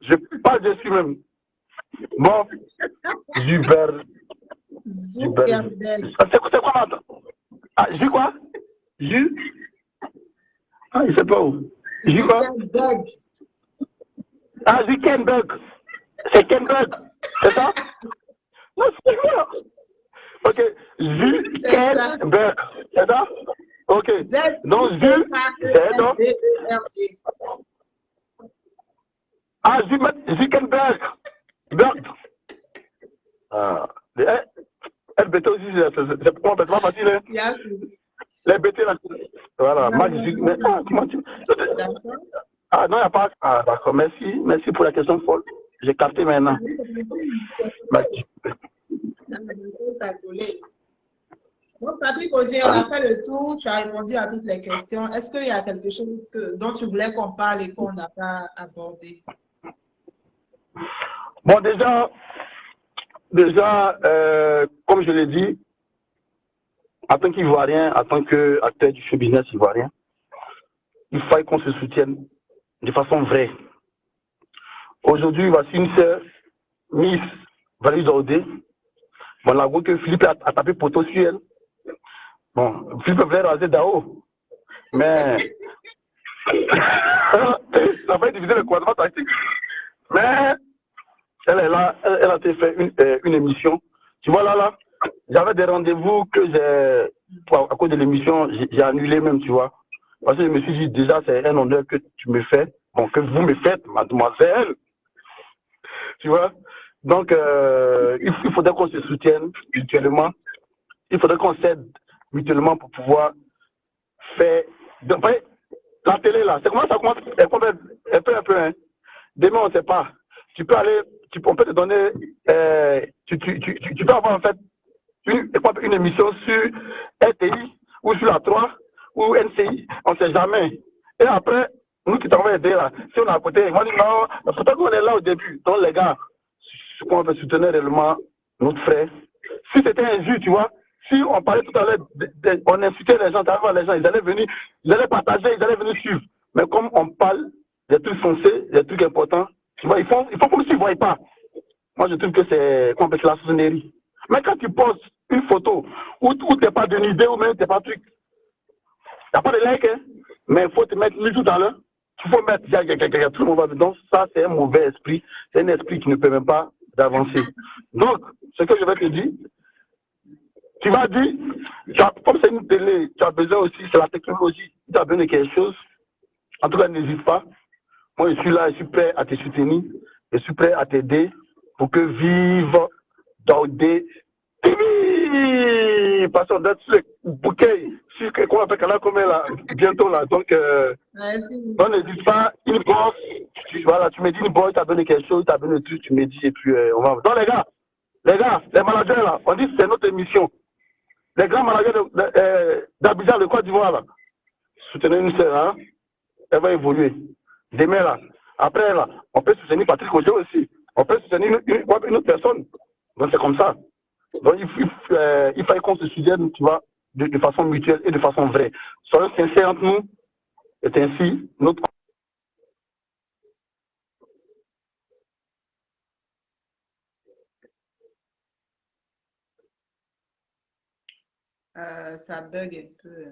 je passe dessus même. Bon, Zuckerberg. C'est quoi, maintenant? Ah, Ju quoi? Ju? Ah, il sait pas où. Ju quoi? Ah, Zuckerberg. C'est Kenberg. C'est ça? Non, c'est quoi? Ok. Zuckerberg. C'est ça? Ok. Donc, Ah, Zuckerberg. Ah. LBT aussi, c'est pas facile. Hein? Les BT, là. Voilà. Comment tu... Ah, non, il n'y a pas. Ah, d'accord. Merci. Merci pour la question folle. J'ai capté maintenant. Bon, Patrick Audier, on a fait le tour. Tu as répondu à toutes les questions. Est-ce qu'il y a quelque chose dont tu voulais qu'on parle et qu'on n'a pas abordé? Bon, déjà, comme je l'ai dit, en tant qu'Ivoirien, en tant qu'acteur du show business ivoirien, il faut qu'on se soutienne de façon vraie. Aujourd'hui, voici une sœur, Miss Valide Ordé. Bon, la voix que Philippe a tapé poteau sur elle. Bon, Philippe voulait raser d'Ao. Mais ça va diviser le quadrat tactique. Mais elle est là, elle a fait une émission. Tu vois là, j'avais des rendez-vous que à cause de l'émission, j'ai annulé même, tu vois. Parce que je me suis dit, déjà, c'est un honneur que tu me fais, bon, que vous me faites, mademoiselle. Tu vois. Donc, il faudrait qu'on se soutienne mutuellement. Il faudrait qu'on s'aide mutuellement pour pouvoir faire. La télé, là, c'est comment ça commence un peu, hein. Demain, on ne sait pas. Tu peux aller, on peut te donner, tu peux avoir en fait une émission sur RTI ou sur la 3 ou NCI, on ne sait jamais. Et après, nous qui t'avons aidé là, si on a à côté, on dit non, pourtant qu'on est là au début. Donc les gars, on veut soutenir réellement notre frère. Si c'était injuste, tu vois, si on parlait tout à l'heure, on incitait les gens, les gens, ils allaient venir, ils allaient partager, ils allaient venir suivre. Mais comme on parle des trucs foncés, des trucs importants, tu vois, ils font comme s'ils ne voyaient pas. Moi, je trouve que c'est la sonnerie. Mais quand tu postes une photo où tu n'as pas d'une idée ou même tu n'as pas de truc, tu n'as pas de like, hein, mais il faut te mettre tout à l'heure. Il faut mettre, tout le monde va dedans. Ça, c'est un mauvais esprit. C'est un esprit qui ne permet pas d'avancer. Donc, ce que je vais te dire, tu vas dire, comme c'est une télé, tu as besoin aussi, c'est la technologie. Si tu as besoin de quelque chose, en tout cas, n'hésite pas. Moi, je suis là, je suis prêt à te soutenir, je suis prêt à t'aider pour que vive Daoudé TV. Passons d'être sur le bouquet, sur qu'on appelle Canal comme là, bientôt là. Donc, on n'hésite pas, une bosse, voilà, tu me dis une bosse, tu as besoin de quelque chose, tu as besoin de truc, tu me dis, et puis on va. Donc, les gars, les managers là, on dit que c'est notre émission. Les grands managers d'Abidjan, de Côte d'Ivoire là, soutenez une sœur, hein, elle va évoluer. Demain là, après là, on peut soutenir Patrick Audier aussi. On peut soutenir une autre personne. Donc, c'est comme ça. Donc, il fallait qu'on se soutienne, tu vois, de façon mutuelle et de façon vraie. Soyons sincères entre nous. Et ainsi, notre Ça bug un peu.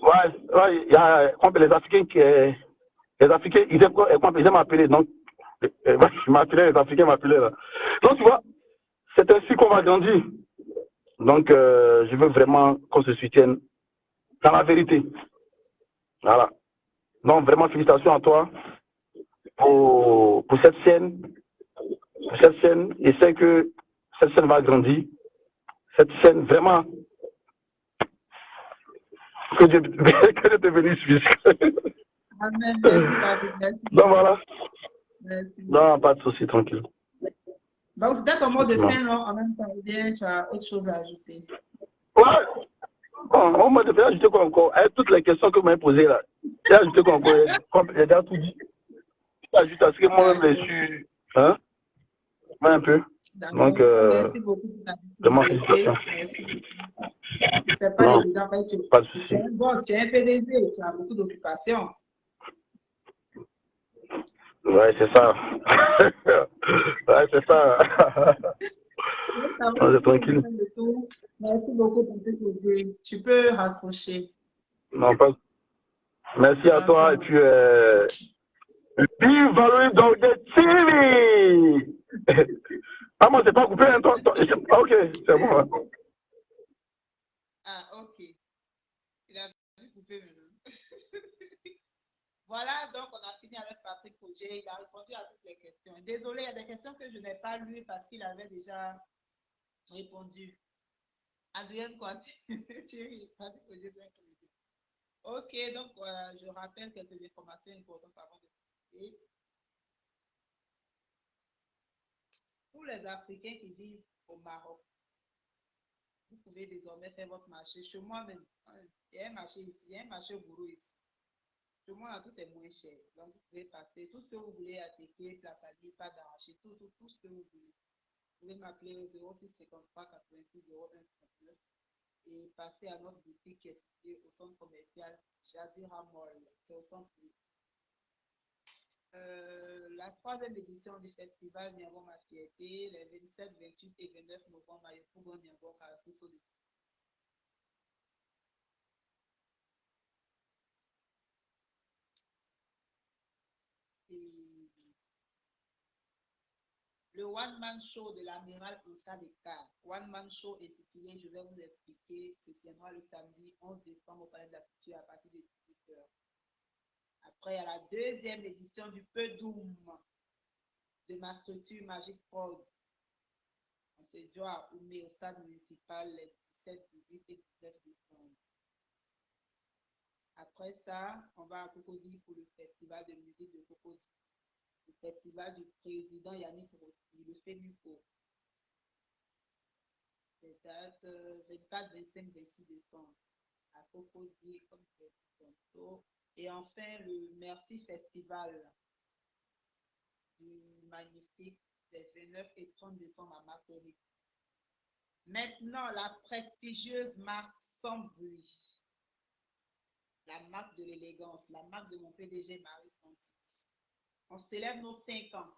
ouais, il y a les Africains les Africains, ils aiment m'appeler. Donc, je m'appelais, les Africains m'appelaient là. Donc, tu vois, c'est ainsi qu'on va grandir. Donc, je veux vraiment qu'on se soutienne dans la vérité. Voilà. Donc, vraiment, félicitations à toi pour cette scène. Pour cette scène. Et c'est que cette scène va grandir. Cette scène, vraiment, que Dieu, que Dieu te bénisse. Amen. Merci, Patrick. Merci. Donc, voilà. Merci. Non, pas de souci, tranquille. Donc, c'était ton mot de fin, non? En même temps, bien, tu as autre chose à ajouter. Ouais. Bon, au moins, de faire ajouter quoi encore? Avec toutes les questions que vous m'avez posées là. J'ai ajouté quoi encore? J'ai déjà tout dit. J'ajoute à ce que moi-même, je suis. Hein? Ouais, un peu. Donc, merci beaucoup pour ta vraiment disponibilité. félicitations. Merci. C'est pas Non, évident. pas de Tu souci. es un boss, tu es un PDG, tu as beaucoup d'occupations. Ouais, c'est ça. Ouais, c'est ça. Non, c'est tranquille. Merci beaucoup pour tes côtés. Tu peux raccrocher. Non, pas. Merci à toi et puis vive Valois dans des TV. Ah, moi, c'est pas coupé, hein, toi. Ok, c'est bon. Hein. Ah, ok. Il a vu couper maintenant. Voilà, donc on a fini avec Patrick Cogé. Il a répondu à toutes les questions. Désolé, il y a des questions que je n'ai pas lues parce qu'il avait déjà répondu. Adrien Kwasi, Thierry, Patrick Cogé, ok, donc je rappelle quelques informations importantes avant de commencer. Pour les Africains qui vivent au Maroc, vous pouvez désormais faire votre marché. Chez moi-même, il y a un marché ici, il y a un marché au Gourou ici. Chez moi, là, tout est moins cher. Donc, vous pouvez passer tout ce que vous voulez à ticket, placadier, pas d'arracher, tout ce que vous voulez. Vous pouvez m'appeler au 06 53 86 01 39 et passer à notre boutique qui est située au centre commercial Jazira Mall. C'est au centre. La troisième édition du festival Niambo Ma Fierté, les 27, 28 et 29 novembre à Yopougon Niambo Carrefour Sodé. Le One Man Show de l'amiral Ultra Descartes. One Man Show est titulé, je vais vous expliquer, se tiendra le samedi 11 décembre au Palais de la Culture à partir de 18h. Après, il y a la deuxième édition du Peu-Doom de ma structure Magic Prod. On se doit à Oumé au stade municipal les 17, 18 et 19 décembre. Après ça, on va à Cocody pour le festival de musique de Cocody. Le festival du président Yannick Rossi, le FEMUCO. Les dates 24, 25, 26 décembre à Cocody, comme je l'ai dit tantôt. Et enfin, le Merci Festival du magnifique des 29 et 30 décembre à Martinique. Maintenant, la prestigieuse marque Sans Bruit. La marque de l'élégance, la marque de mon PDG Marius Santi. On célèbre nos 5 ans.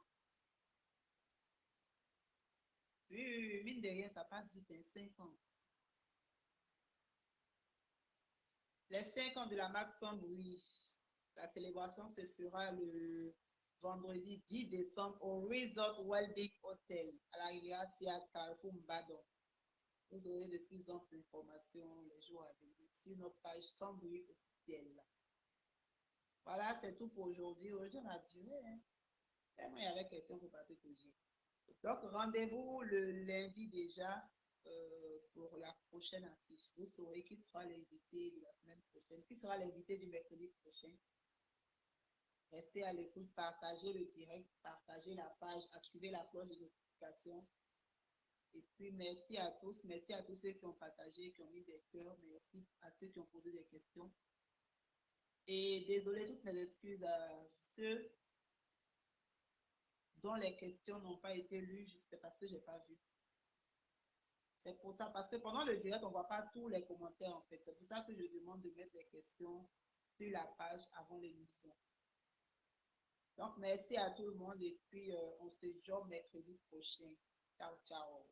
Oui, mine de rien, ça passe vite, 5 ans. Les 5 ans de la marque Sans Bruit. La célébration se fera le vendredi 10 décembre au Resort Wellbeing Hotel à la rivière Sia Carrefour Mbadon. Vous aurez de plus en plus d'informations les jours à venir sur notre page Sans Bruit officielle. Voilà, c'est tout pour aujourd'hui. Aujourd'hui, on a duré. Hein. Vraiment, il y avait question pour Patrick Ogier. Donc, rendez-vous le lundi déjà pour la prochaine affiche. Vous saurez qui sera l'invité de la semaine prochaine, qui sera l'invité du mercredi prochain. Restez à l'écoute, partagez le direct, partagez la page, activez la cloche de notification. Et puis, merci à tous ceux qui ont partagé, qui ont mis des cœurs, merci à ceux qui ont posé des questions. Et désolé, toutes mes excuses à ceux dont les questions n'ont pas été lues, c'est parce que je n'ai pas vu. C'est pour ça, parce que pendant le direct, on ne voit pas tous les commentaires en fait. C'est pour ça que je demande de mettre les questions sur la page avant l'émission. Donc, merci à tout le monde et puis on se dit mercredi prochain. Ciao, ciao.